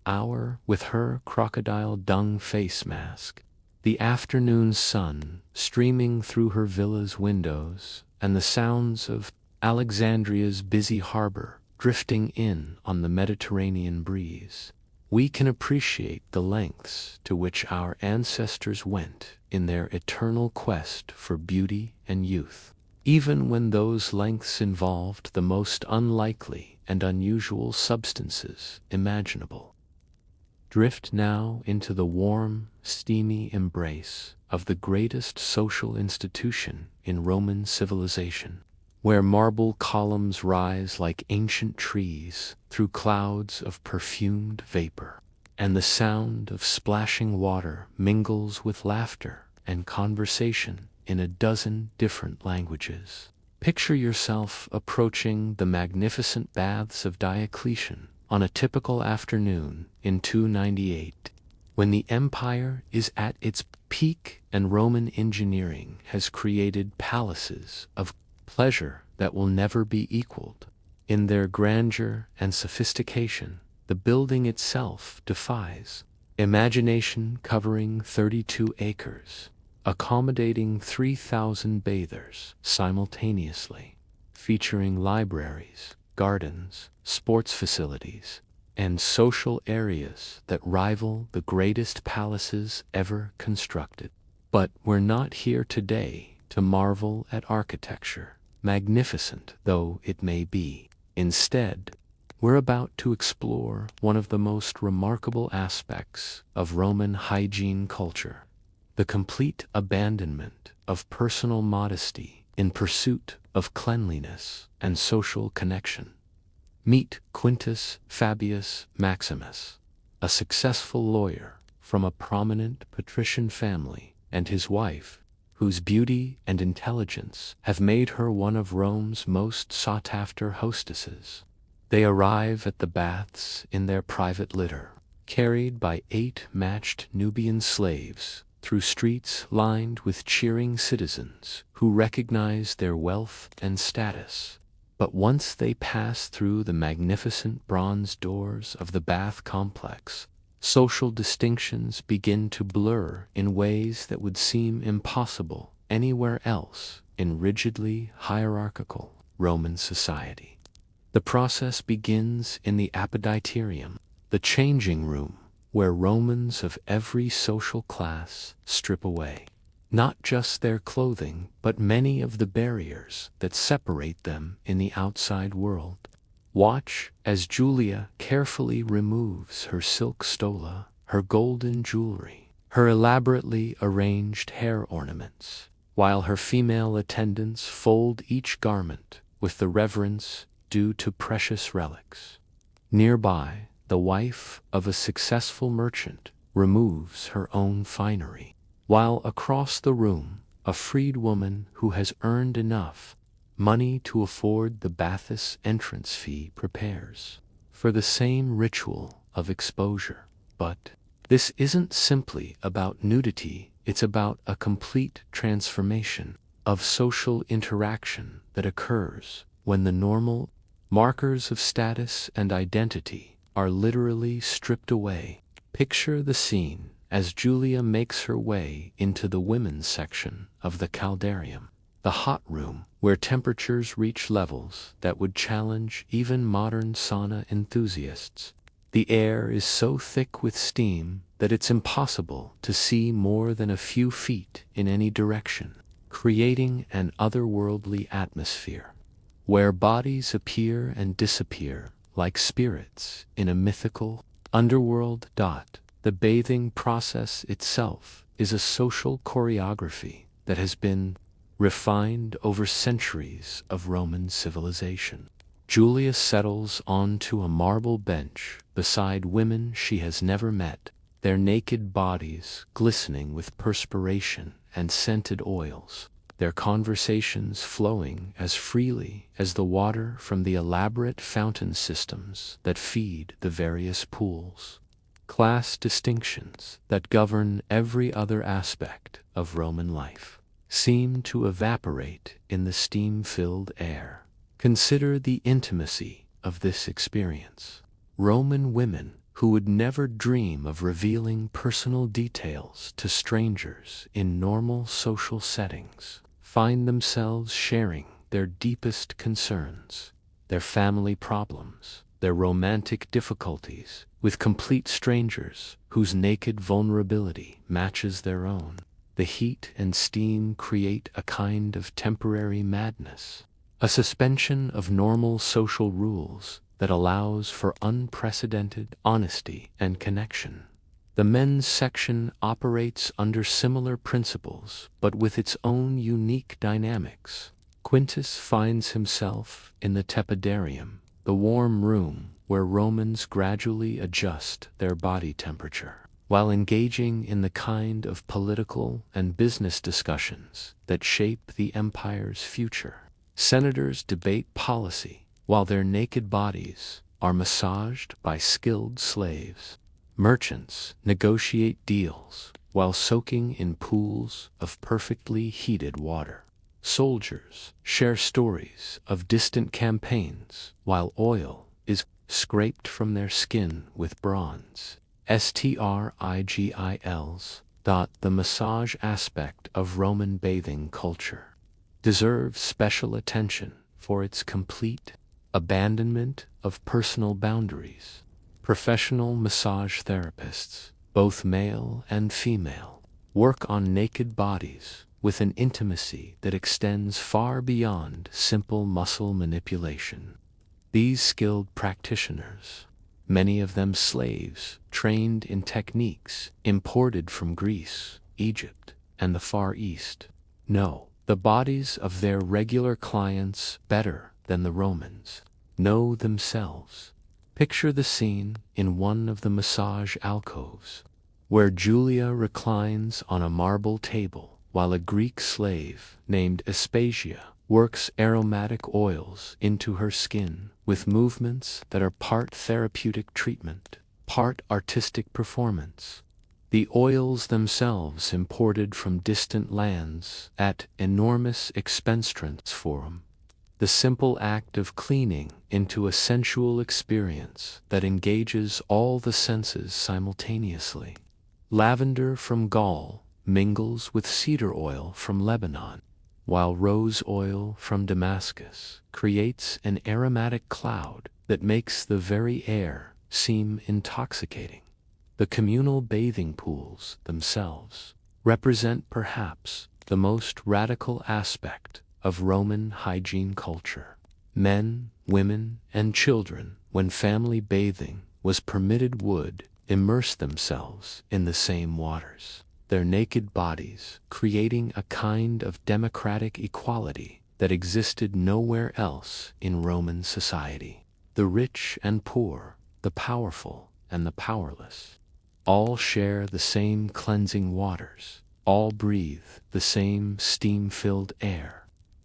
hour with her crocodile dung face mask, the afternoon sun streaming through her villa's windows, and the sounds of Alexandria's busy harbor drifting in on the Mediterranean breeze, we can appreciate the lengths to which our ancestors went in their eternal quest for beauty and youth, even when those lengths involved the most unlikely and unusual substances imaginable. Drift now into the warm, steamy embrace of the greatest social institution in Roman civilization, where marble columns rise like ancient trees through clouds of perfumed vapor, and the sound of splashing water mingles with laughter and conversation in a dozen different languages. Picture yourself approaching the magnificent baths of Diocletian on a typical afternoon in 298, when the empire is at its peak and Roman engineering has created palaces of pleasure that will never be equaled. In their grandeur and sophistication, the building itself defies imagination, covering 32 acres, accommodating 3,000 bathers simultaneously, featuring libraries, gardens, sports facilities, and social areas that rival the greatest palaces ever constructed. But we're not here today to marvel at architecture, magnificent though it may be. Instead, we're about to explore one of the most remarkable aspects of Roman hygiene culture: the complete abandonment of personal modesty in pursuit of cleanliness and social connection. Meet Quintus Fabius Maximus, a successful lawyer from a prominent patrician family, and his wife, whose beauty and intelligence have made her one of Rome's most sought-after hostesses. They arrive at the baths in their private litter, carried by 8 matched Nubian slaves, through streets lined with cheering citizens who recognize their wealth and status. But once they pass through the magnificent bronze doors of the bath complex, social distinctions begin to blur in ways that would seem impossible anywhere else in rigidly hierarchical Roman society. The process begins in the apoditerium, the changing room, where Romans of every social class strip away not just their clothing, but many of the barriers that separate them in the outside world. Watch as Julia carefully removes her silk stola, her golden jewelry, her elaborately arranged hair ornaments, while her female attendants fold each garment with the reverence due to precious relics. Nearby, the wife of a successful merchant removes her own finery, while across the room, a freed woman who has earned enough money to afford the bathist's entrance fee prepares for the same ritual of exposure. But this isn't simply about nudity, it's about a complete transformation of social interaction that occurs when the normal markers of status and identity are literally stripped away. Picture the scene as Julia makes her way into the women's section of the caldarium, the hot room where temperatures reach levels that would challenge even modern sauna enthusiasts. The air is so thick with steam that it's impossible to see more than a few feet in any direction, creating an otherworldly atmosphere where bodies appear and disappear like spirits in a mythical underworld. The bathing process itself is a social choreography that has been refined over centuries of Roman civilization. Julia settles onto a marble bench beside women she has never met, their naked bodies glistening with perspiration and scented oils, their conversations flowing as freely as the water from the elaborate fountain systems that feed the various pools. Class distinctions that govern every other aspect of Roman life seem to evaporate in the steam-filled air. Consider the intimacy of this experience. Roman women who would never dream of revealing personal details to strangers in normal social settings find themselves sharing their deepest concerns, their family problems, their romantic difficulties with complete strangers whose naked vulnerability matches their own. The heat and steam create a kind of temporary madness, a suspension of normal social rules that allows for unprecedented honesty and connection. The men's section operates under similar principles, but with its own unique dynamics. Quintus finds himself in the tepidarium, the warm room where Romans gradually adjust their body temperature, while engaging in the kind of political and business discussions that shape the empire's future. Senators debate policy, while their naked bodies are massaged by skilled slaves. Merchants negotiate deals while soaking in pools of perfectly heated water. Soldiers share stories of distant campaigns while oil is scraped from their skin with bronze. Strigils. The massage aspect of Roman bathing culture deserves special attention for its complete abandonment of personal boundaries. Professional massage therapists, both male and female, work on naked bodies with an intimacy that extends far beyond simple muscle manipulation. These skilled practitioners, many of them slaves trained in techniques imported from Greece, Egypt, and the Far East, know the bodies of their regular clients better than the Romans know themselves. Picture the scene in one of the massage alcoves, where Julia reclines on a marble table while a Greek slave named Aspasia works aromatic oils into her skin with movements that are part therapeutic treatment, part artistic performance. The oils themselves imported from distant lands at enormous expense transform the simple act of cleaning into a sensual experience that engages all the senses simultaneously. Lavender from Gaul mingles with cedar oil from Lebanon, while rose oil from Damascus creates an aromatic cloud that makes the very air seem intoxicating. The communal bathing pools themselves represent perhaps the most radical aspect of Roman hygiene culture. Men, women, and children, when family bathing was permitted, would immerse themselves in the same waters, their naked bodies creating a kind of democratic equality that existed nowhere else in Roman society. The rich and poor, the powerful and the powerless, all share the same cleansing waters, all breathe the same steam-filled air.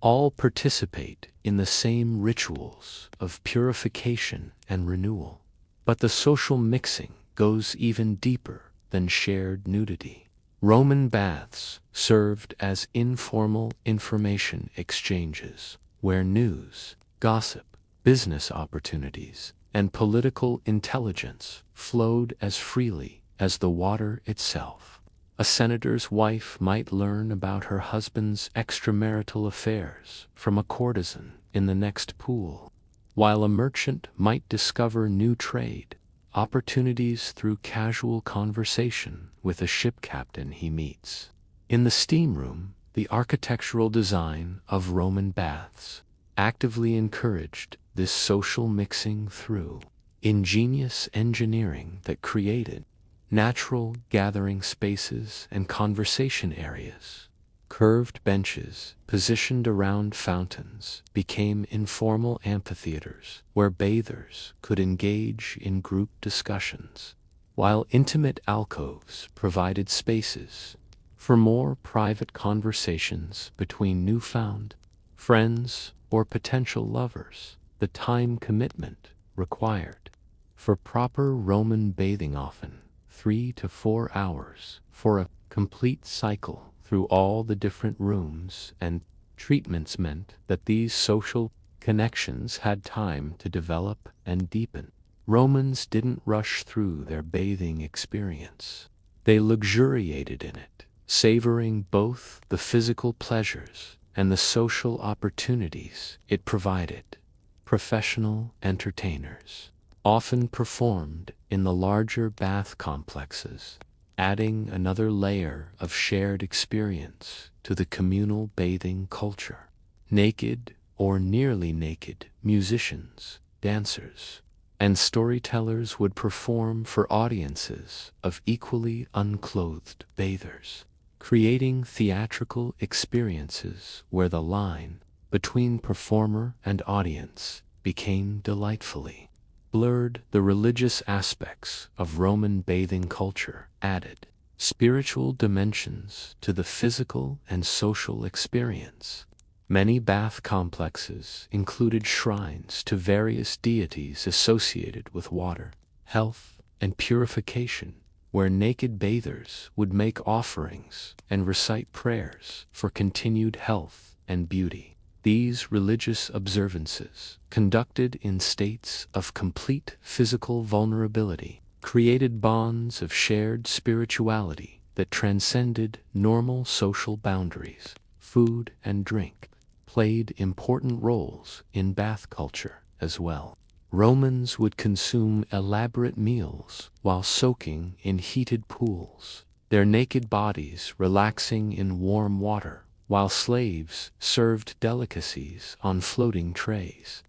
All participate in the same rituals of purification and renewal. But the social mixing goes even deeper than shared nudity. Roman baths served as informal information exchanges, where news, gossip, business opportunities, and political intelligence flowed as freely as the water itself. A senator's wife might learn about her husband's extramarital affairs from a courtesan in the next pool, while a merchant might discover new trade opportunities through casual conversation with a ship captain he meets. In the steam room, the architectural design of Roman baths actively encouraged this social mixing through ingenious engineering that created natural gathering spaces and conversation areas. Curved benches positioned around fountains became informal amphitheaters where bathers could engage in group discussions, while intimate alcoves provided spaces for more private conversations between newfound friends or potential lovers. The time commitment required for proper Roman bathing, often 3 to 4 hours, for a complete cycle through all the different rooms and treatments, meant that these social connections had time to develop and deepen. Romans didn't rush through their bathing experience. They luxuriated in it, savoring both the physical pleasures and the social opportunities it provided. Professional entertainers often performed in the larger bath complexes, adding another layer of shared experience to the communal bathing culture. Naked or nearly naked musicians, dancers, and storytellers would perform for audiences of equally unclothed bathers, creating theatrical experiences where the line between performer and audience became delightfully blurred. The religious aspects of Roman bathing culture added spiritual dimensions to the physical and social experience. Many bath complexes included shrines to various deities associated with water, health, and purification, where naked bathers would make offerings and recite prayers for continued health and beauty. These religious observances, conducted in states of complete physical vulnerability, created bonds of shared spirituality that transcended normal social boundaries. Food and drink played important roles in bath culture as well. Romans would consume elaborate meals while soaking in heated pools, their naked bodies relaxing in warm water, while slaves served delicacies on floating trays.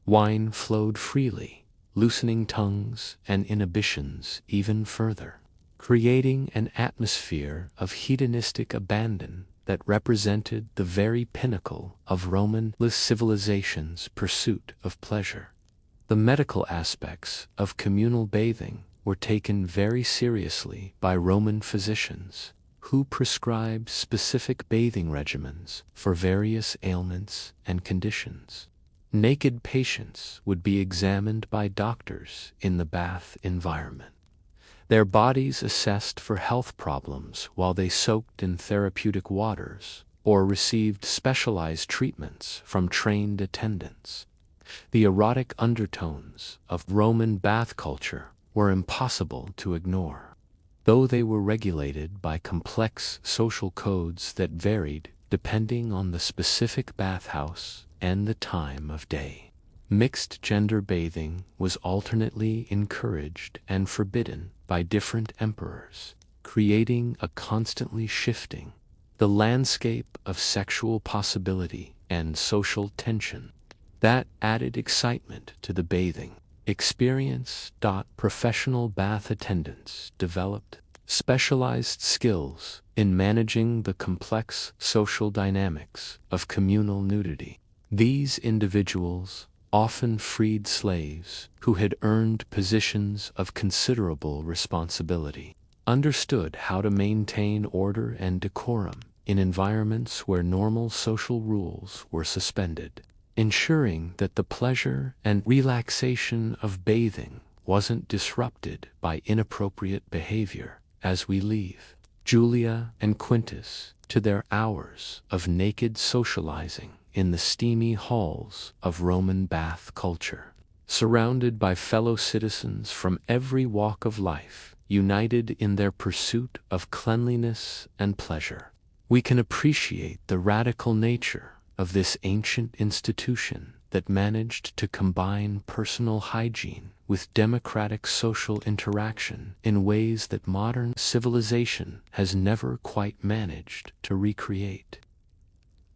Wine flowed freely, loosening tongues and inhibitions even further, creating an atmosphere of hedonistic abandon that represented the very pinnacle of Roman civilization's pursuit of pleasure. The medical aspects of communal bathing were taken very seriously by Roman physicians, who prescribed specific bathing regimens for various ailments and conditions. Naked patients would be examined by doctors in the bath environment, their bodies assessed for health problems while they soaked in therapeutic waters or received specialized treatments from trained attendants. The erotic undertones of Roman bath culture were impossible to ignore, though they were regulated by complex social codes that varied depending on the specific bathhouse and the time of day. Mixed-gender bathing was alternately encouraged and forbidden by different emperors, creating a constantly shifting the landscape of sexual possibility and social tension that added excitement to the bathing experience. Professional bath attendants developed specialized skills in managing the complex social dynamics of communal nudity. These individuals often freed slaves who had earned positions of considerable responsibility, understood how to maintain order and decorum in environments where normal social rules were suspended, ensuring that the pleasure and relaxation of bathing wasn't disrupted by inappropriate behavior. As we leave Julia and Quintus to their hours of naked socializing in the steamy halls of Roman bath culture, surrounded by fellow citizens from every walk of life, united in their pursuit of cleanliness and pleasure, we can appreciate the radical nature of this ancient institution that managed to combine personal hygiene with democratic social interaction in ways that modern civilization has never quite managed to recreate.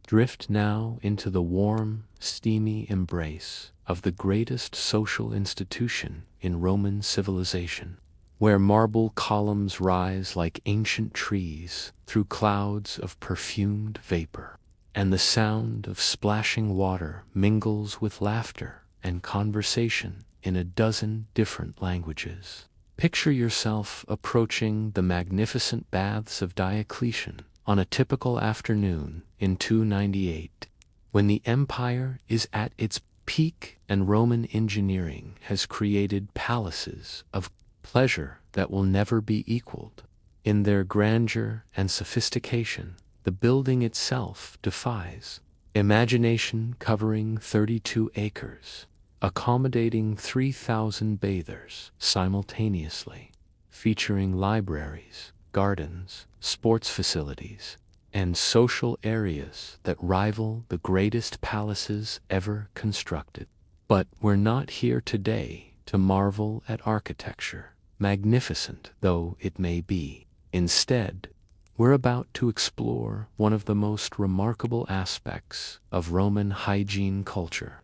Drift now into the warm, steamy embrace of the greatest social institution in Roman civilization, where marble columns rise like ancient trees through clouds of perfumed vapor, and the sound of splashing water mingles with laughter and conversation in a dozen different languages. Picture yourself approaching the magnificent baths of Diocletian on a typical afternoon in 298, when the empire is at its peak and Roman engineering has created palaces of pleasure that will never be equaled. In their grandeur and sophistication, the building itself defies imagination, covering 32 acres, accommodating 3,000 bathers simultaneously, featuring libraries, gardens, sports facilities, and social areas that rival the greatest palaces ever constructed. But we're not here today to marvel at architecture, magnificent though it may be. Instead, we're about to explore one of the most remarkable aspects of Roman hygiene culture: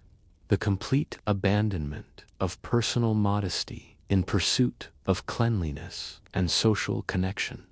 the complete abandonment of personal modesty in pursuit of cleanliness and social connection.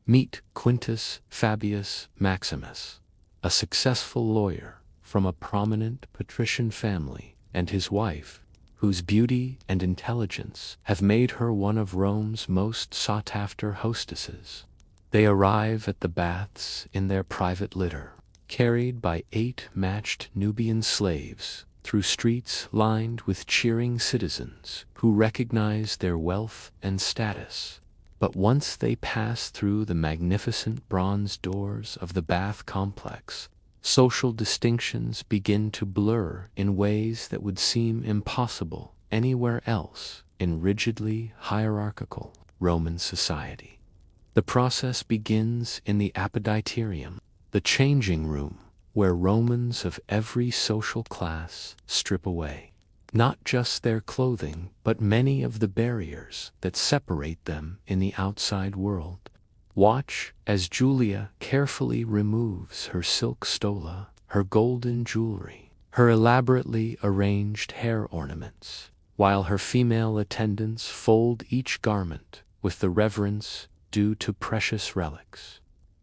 Meet Quintus Fabius Maximus, a successful lawyer from a prominent patrician family, and his wife, whose beauty and intelligence have made her one of Rome's most sought-after hostesses. They arrive at the baths in their private litter, carried by 8 matched Nubian slaves through streets lined with cheering citizens who recognize their wealth and status. But once they pass through the magnificent bronze doors of the bath complex, social distinctions begin to blur in ways that would seem impossible anywhere else in rigidly hierarchical Roman society. The process begins in the apoditerium, the changing room, where Romans of every social class strip away not just their clothing, but many of the barriers that separate them in the outside world. Watch as Julia carefully removes her silk stola, her golden jewelry, her elaborately arranged hair ornaments, while her female attendants fold each garment with the reverence due to precious relics.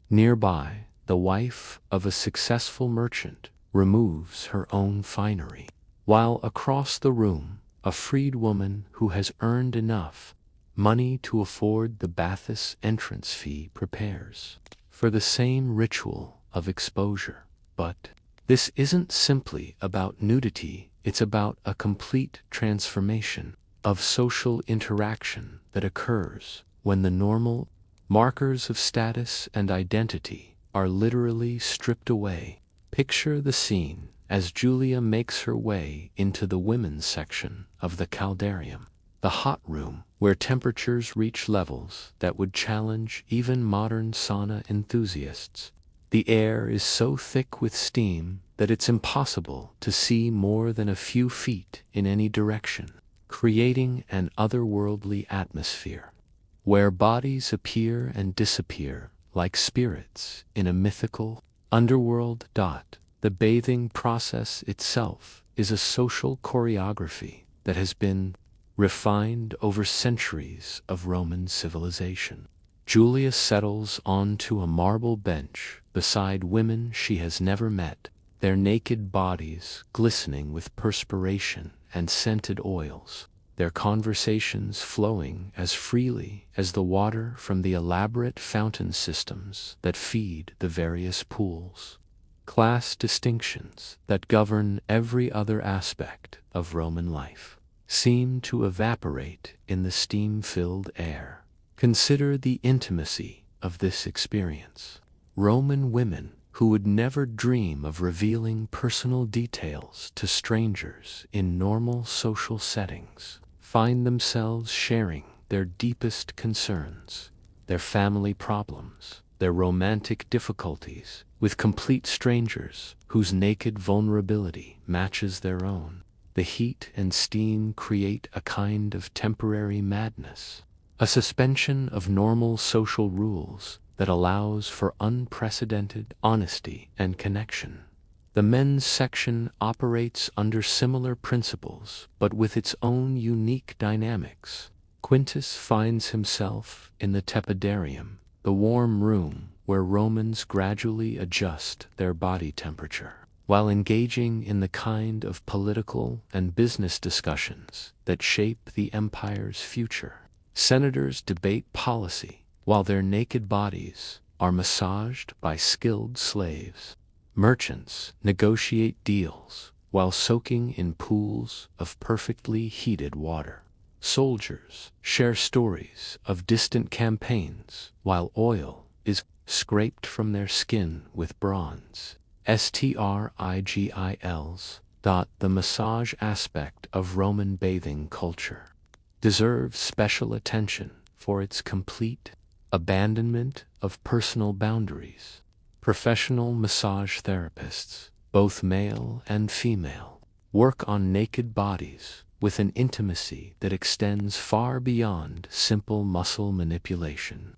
Nearby, the wife of a successful merchant removes her own finery, while across the room, a freed woman who has earned enough money to afford the bathist's entrance fee prepares for the same ritual of exposure. But this isn't simply about nudity, it's about a complete transformation of social interaction that occurs when the normal markers of status and identity are literally stripped away. Picture the scene as Julia makes her way into the women's section of the caldarium, the hot room where temperatures reach levels that would challenge even modern sauna enthusiasts. The air is so thick with steam that it's impossible to see more than a few feet in any direction, creating an otherworldly atmosphere where bodies appear and disappear like spirits in a mythical underworld. The bathing process itself is a social choreography that has been refined over centuries of Roman civilization. Julia settles onto a marble bench beside women she has never met, their naked bodies glistening with perspiration and scented oils, their conversations flowing as freely as the water from the elaborate fountain systems that feed the various pools. Class distinctions that govern every other aspect of Roman life seem to evaporate in the steam-filled air. Consider the intimacy of this experience. Roman women who would never dream of revealing personal details to strangers in normal social settings find themselves sharing their deepest concerns, their family problems, their romantic difficulties with complete strangers whose naked vulnerability matches their own. The heat and steam create a kind of temporary madness, a suspension of normal social rules that allows for unprecedented honesty and connection. The men's section operates under similar principles, but with its own unique dynamics. Quintus finds himself in the tepidarium, the warm room where Romans gradually adjust their body temperature, while engaging in the kind of political and business discussions that shape the empire's future. Senators debate policy, while their naked bodies are massaged by skilled slaves. Merchants negotiate deals while soaking in pools of perfectly heated water. Soldiers share stories of distant campaigns, while oil is scraped from their skin with bronze. Strigils. The massage aspect of Roman bathing culture deserves special attention for its complete abandonment of personal boundaries. Professional massage therapists, both male and female, work on naked bodies with an intimacy that extends far beyond simple muscle manipulation.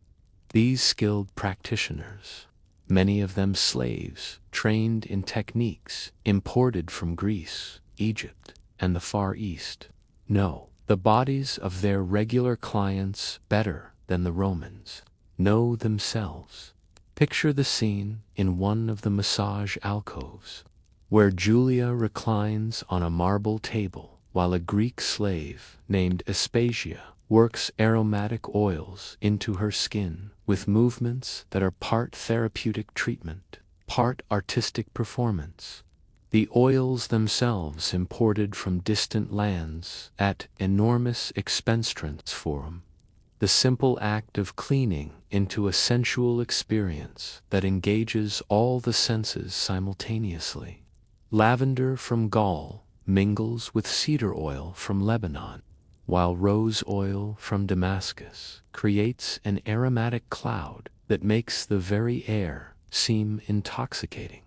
These skilled practitioners, many of them slaves trained in techniques imported from Greece, Egypt, and the Far East, know the bodies of their regular clients better than the Romans know themselves. Picture the scene in one of the massage alcoves, where Julia reclines on a marble table while a Greek slave named Aspasia works aromatic oils into her skin with movements that are part therapeutic treatment, part artistic performance. The oils themselves imported from distant lands at enormous expense for 'em. The simple act of cleaning into a sensual experience that engages all the senses simultaneously. Lavender from Gaul mingles with cedar oil from Lebanon, while rose oil from Damascus creates an aromatic cloud that makes the very air seem intoxicating.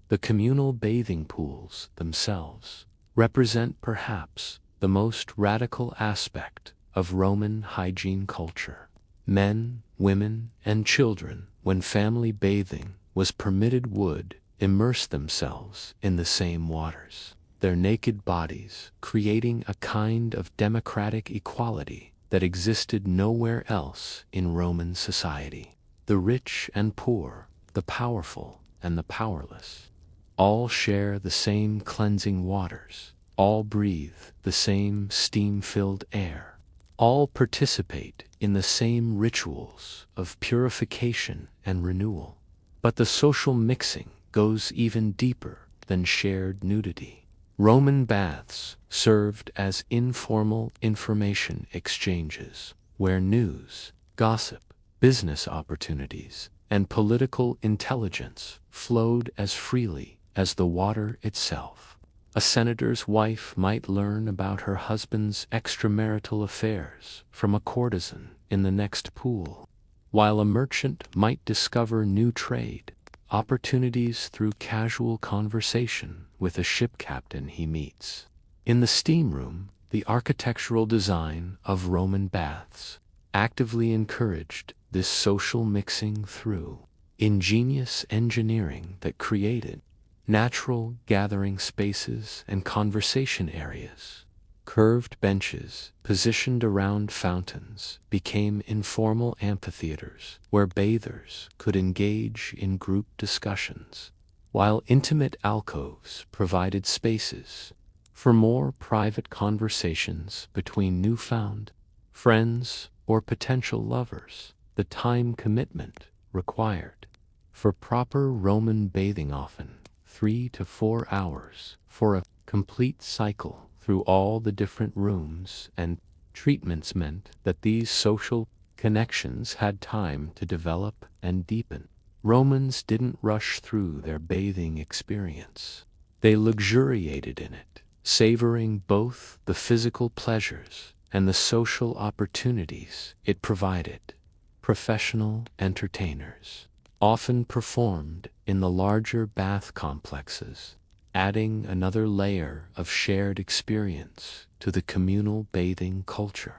The communal bathing pools themselves represent perhaps the most radical aspect of Roman hygiene culture. Men, women, and children, when family bathing was permitted, would immerse themselves in the same waters, their naked bodies creating a kind of democratic equality that existed nowhere else in Roman society. The rich and poor, the powerful and the powerless, all share the same cleansing waters, all breathe the same steam-filled air, all participate in the same rituals of purification and renewal. But the social mixing goes even deeper than shared nudity. Roman baths served as informal information exchanges, where news, gossip, business opportunities, and political intelligence flowed as freely as the water itself. A senator's wife might learn about her husband's extramarital affairs from a courtesan in the next pool, while a merchant might discover new trade opportunities through casual conversation with a ship captain he meets. In the steam room, the architectural design of Roman baths actively encouraged this social mixing through ingenious engineering that created natural gathering spaces and conversation areas. Curved benches positioned around fountains became informal amphitheaters where bathers could engage in group discussions, while intimate alcoves provided spaces for more private conversations between newfound friends or potential lovers. The time commitment required for proper Roman bathing, often 3 to 4 hours, for a complete cycle through all the different rooms and treatments, meant that these social connections had time to develop and deepen. Romans didn't rush through their bathing experience. They luxuriated in it, savoring both the physical pleasures and the social opportunities it provided. Professional entertainers often performed in the larger bath complexes, adding another layer of shared experience to the communal bathing culture.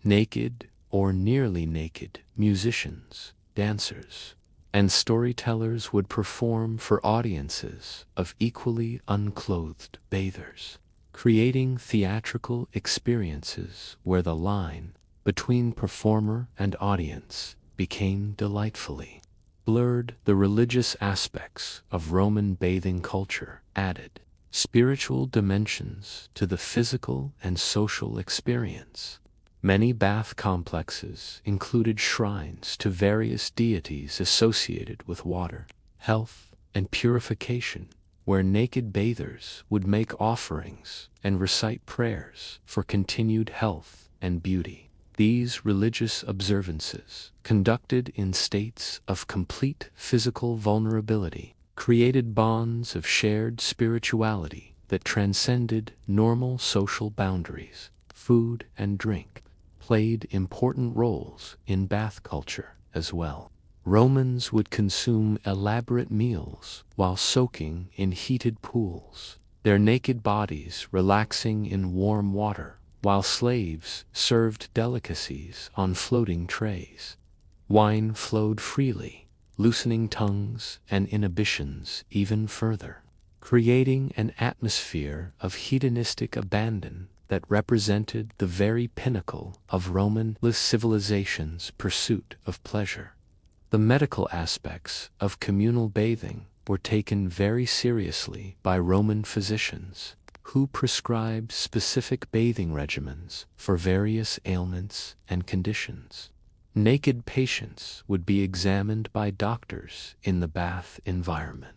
Naked or nearly naked musicians, dancers, and storytellers would perform for audiences of equally unclothed bathers, creating theatrical experiences where the line between performer and audience became delightfully blurred. The religious aspects of Roman bathing culture added spiritual dimensions to the physical and social experience. Many bath complexes included shrines to various deities associated with water, health, and purification, where naked bathers would make offerings and recite prayers for continued health and beauty. These religious observances, conducted in states of complete physical vulnerability, created bonds of shared spirituality that transcended normal social boundaries. Food and drink played important roles in bath culture as well. Romans would consume elaborate meals while soaking in heated pools, their naked bodies relaxing in warm water, while slaves served delicacies on floating trays. Wine flowed freely, loosening tongues and inhibitions even further, creating an atmosphere of hedonistic abandon that represented the very pinnacle of Roman civilization's pursuit of pleasure. The medical aspects of communal bathing were taken very seriously by Roman physicians, who prescribed specific bathing regimens for various ailments and conditions. Naked patients would be examined by doctors in the bath environment,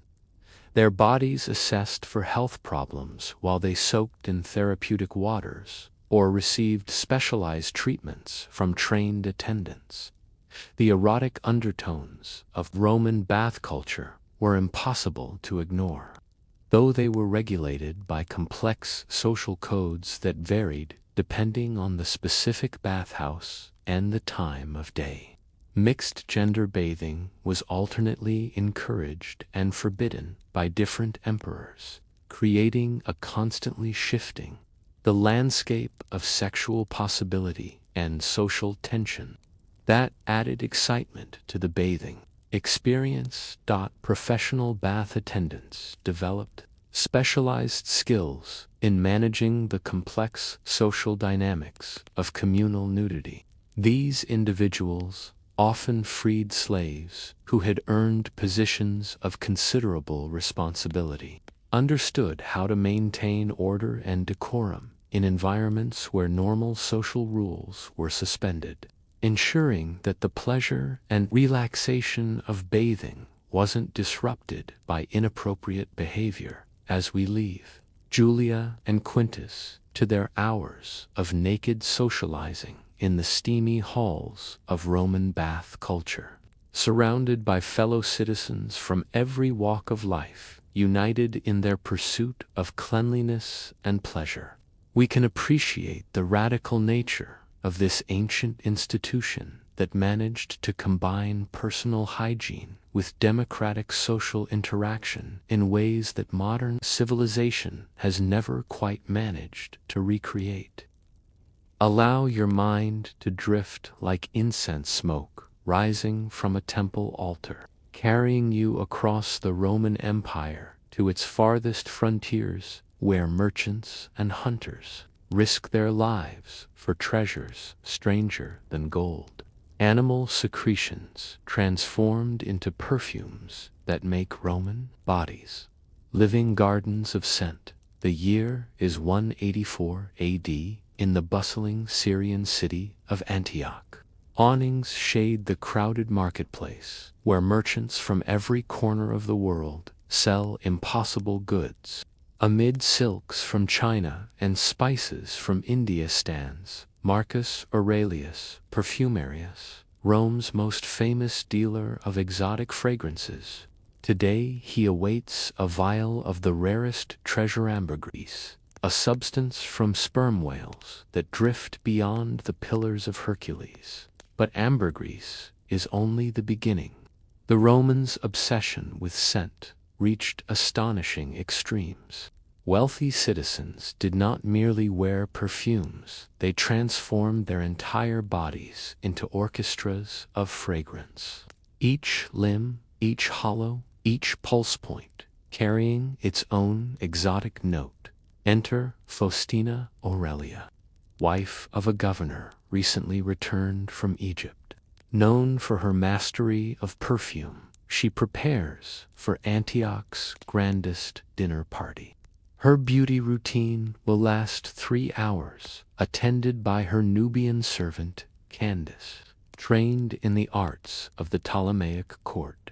Their bodies assessed for health problems while they soaked in therapeutic waters or received specialized treatments from trained attendants. The erotic undertones of Roman bath culture were impossible to ignore, though they were regulated by complex social codes that varied depending on the specific bathhouse and the time of day. Mixed-gender bathing was alternately encouraged and forbidden by different emperors, creating a constantly shifting the landscape of sexual possibility and social tension that added excitement to the bathing experience. Professional bath attendants developed specialized skills in managing the complex social dynamics of communal nudity. These individuals, often freed slaves who had earned positions of considerable responsibility, understood how to maintain order and decorum in environments where normal social rules were suspended, ensuring that the pleasure and relaxation of bathing wasn't disrupted by inappropriate behavior. As we leave Julia and Quintus to their hours of naked socializing in the steamy halls of Roman bath culture, surrounded by fellow citizens from every walk of life, united in their pursuit of cleanliness and pleasure, we can appreciate the radical nature of this ancient institution that managed to combine personal hygiene with democratic social interaction in ways that modern civilization has never quite managed to recreate. Allow your mind to drift like incense smoke rising from a temple altar, carrying you across the Roman Empire to its farthest frontiers, where merchants and hunters risk their lives for treasures stranger than gold. Animal secretions transformed into perfumes that make Roman bodies living gardens of scent. The year is 184 AD in the bustling Syrian city of Antioch. Awnings shade the crowded marketplace, where merchants from every corner of the world sell impossible goods. Amid silks from China and spices from India stands Marcus Aurelius Perfumarius, Rome's most famous dealer of exotic fragrances. Today he awaits a vial of the rarest treasure ambergris, a substance from sperm whales that drift beyond the pillars of Hercules. But ambergris is only the beginning. The Romans' obsession with scent reached astonishing extremes. Wealthy citizens did not merely wear perfumes, they transformed their entire bodies into orchestras of fragrance. Each limb, each hollow, each pulse point, carrying its own exotic note. Enter Faustina Aurelia, wife of a governor recently returned from Egypt. Known for her mastery of perfume, she prepares for Antioch's grandest dinner party. Her beauty routine will last 3 hours, attended by her Nubian servant, Candace, trained in the arts of the Ptolemaic court.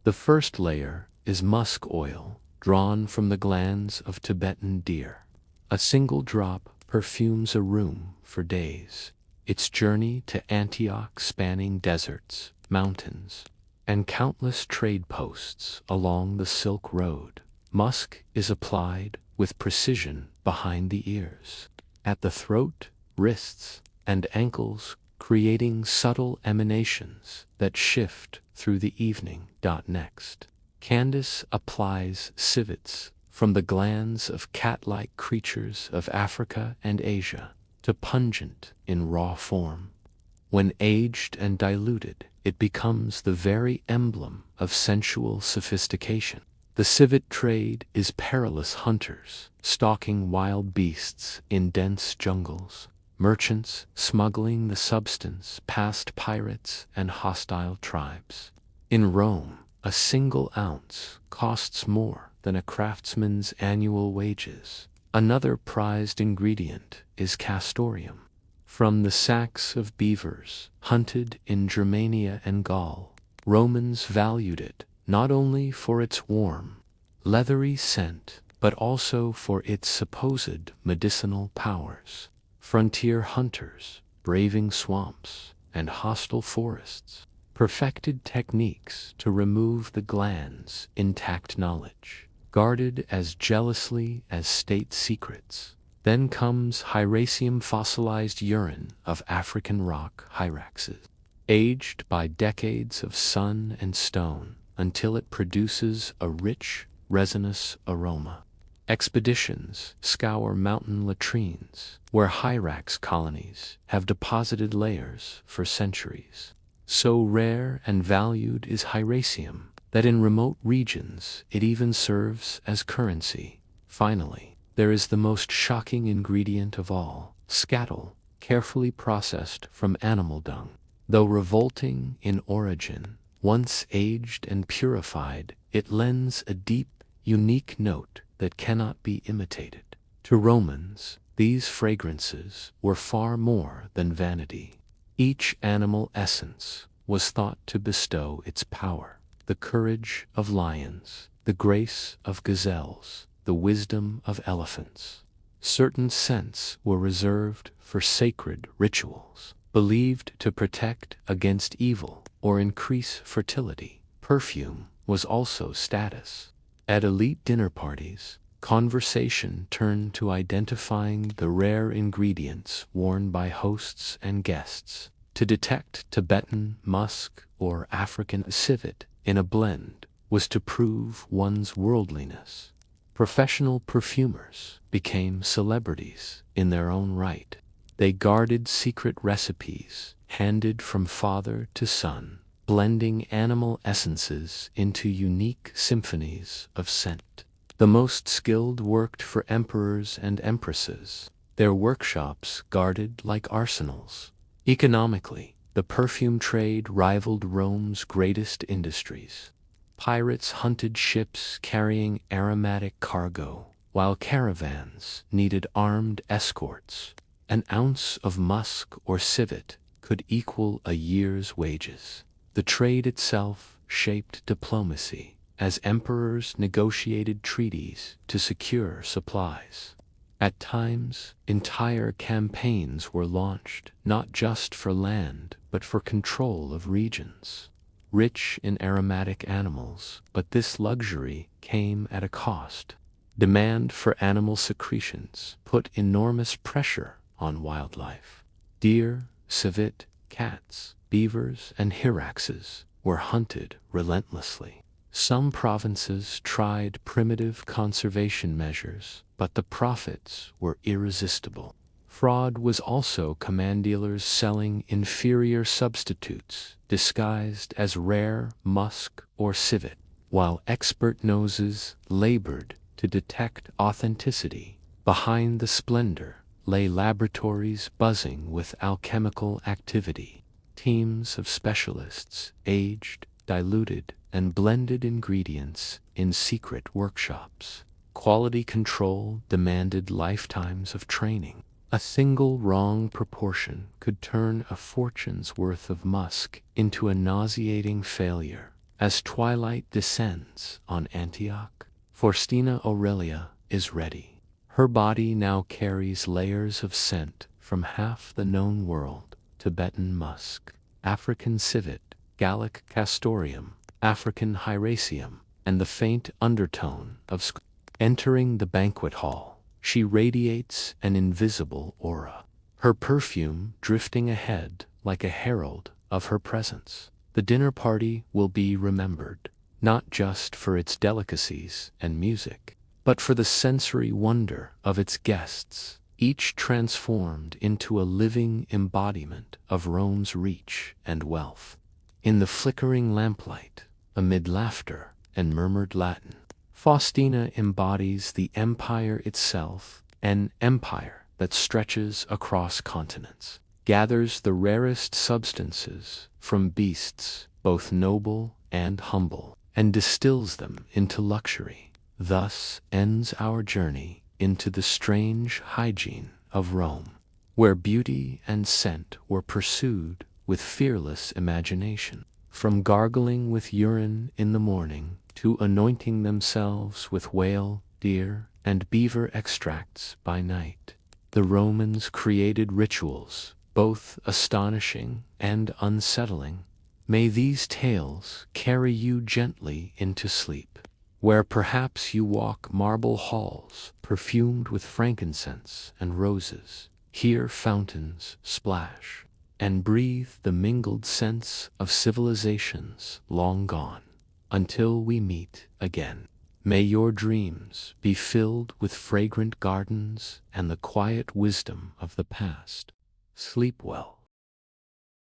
The first layer is musk oil, drawn from the glands of Tibetan deer. A single drop perfumes a room for days, its journey to Antioch spanning deserts, mountains, and countless trade posts along the Silk Road. Musk is applied with precision behind the ears, at the throat, wrists, and ankles, creating subtle emanations that shift through the evening. Next, Candace applies civets from the glands of cat-like creatures of Africa and Asia to pungent in raw form. When aged and diluted, it becomes the very emblem of sensual sophistication. The civet trade is perilous hunters, stalking wild beasts in dense jungles, merchants smuggling the substance past pirates and hostile tribes. In Rome, a single ounce costs more than a craftsman's annual wages. Another prized ingredient is castoreum. From the sacks of beavers hunted in Germania and Gaul, Romans valued it not only for its warm, leathery scent, but also for its supposed medicinal powers. Frontier hunters, braving swamps and hostile forests, perfected techniques to remove the gland's intact knowledge, guarded as jealously as state secrets. Then comes Hyraceum, fossilized urine of African rock hyraxes, aged by decades of sun and stone until it produces a rich, resinous aroma. Expeditions scour mountain latrines where hyrax colonies have deposited layers for centuries. So rare and valued is Hyraceum that in remote regions it even serves as currency. Finally, there is the most shocking ingredient of all, scatol, carefully processed from animal dung. Though revolting in origin, once aged and purified, it lends a deep, unique note that cannot be imitated. To Romans, these fragrances were far more than vanity. Each animal essence was thought to bestow its power: the courage of lions, the grace of gazelles, the wisdom of elephants. Certain scents were reserved for sacred rituals, believed to protect against evil or increase fertility. Perfume was also status. At elite dinner parties, conversation turned to identifying the rare ingredients worn by hosts and guests. To detect Tibetan musk or African civet in a blend was to prove one's worldliness. Professional perfumers became celebrities in their own right. They guarded secret recipes handed from father to son, blending animal essences into unique symphonies of scent. The most skilled worked for emperors and empresses, their workshops guarded like arsenals. Economically, the perfume trade rivaled Rome's greatest industries. Pirates hunted ships carrying aromatic cargo, while caravans needed armed escorts. An ounce of musk or civet could equal a year's wages. The trade itself shaped diplomacy, as emperors negotiated treaties to secure supplies. At times, entire campaigns were launched, not just for land, but for control of regions. Rich in aromatic animals, but this luxury came at a cost. Demand for animal secretions put enormous pressure on wildlife. Deer, civet, cats, beavers, and hyraxes were hunted relentlessly. Some provinces tried primitive conservation measures, but the profits were irresistible. Fraud was also common. Dealers selling inferior substitutes disguised as rare musk or civet, while expert noses labored to detect authenticity. Behind the splendor lay laboratories buzzing with alchemical activity. Teams of specialists aged, diluted, and blended ingredients in secret workshops. Quality control demanded lifetimes of training. A single wrong proportion could turn a fortune's worth of musk into a nauseating failure. As twilight descends on Antioch, Faustina Aurelia is ready. Her body now carries layers of scent from half the known world: Tibetan musk, African civet, Gallic castoreum, African hyraceum, and the faint undertone of Entering the banquet hall, she radiates an invisible aura, her perfume drifting ahead like a herald of her presence. The dinner party will be remembered, not just for its delicacies and music, but for the sensory wonder of its guests, each transformed into a living embodiment of Rome's reach and wealth. In the flickering lamplight, amid laughter and murmured Latin, Faustina embodies the empire itself, an empire that stretches across continents, gathers the rarest substances from beasts, both noble and humble, and distills them into luxury. Thus ends our journey into the strange hygiene of Rome, where beauty and scent were pursued with fearless imagination. From gargling with urine in the morning to anointing themselves with whale, deer, and beaver extracts by night. The Romans created rituals, both astonishing and unsettling. May these tales carry you gently into sleep, where perhaps you walk marble halls perfumed with frankincense and roses, hear fountains splash, and breathe the mingled scents of civilizations long gone. Until we meet again, may your dreams be filled with fragrant gardens and the quiet wisdom of the past. Sleep well.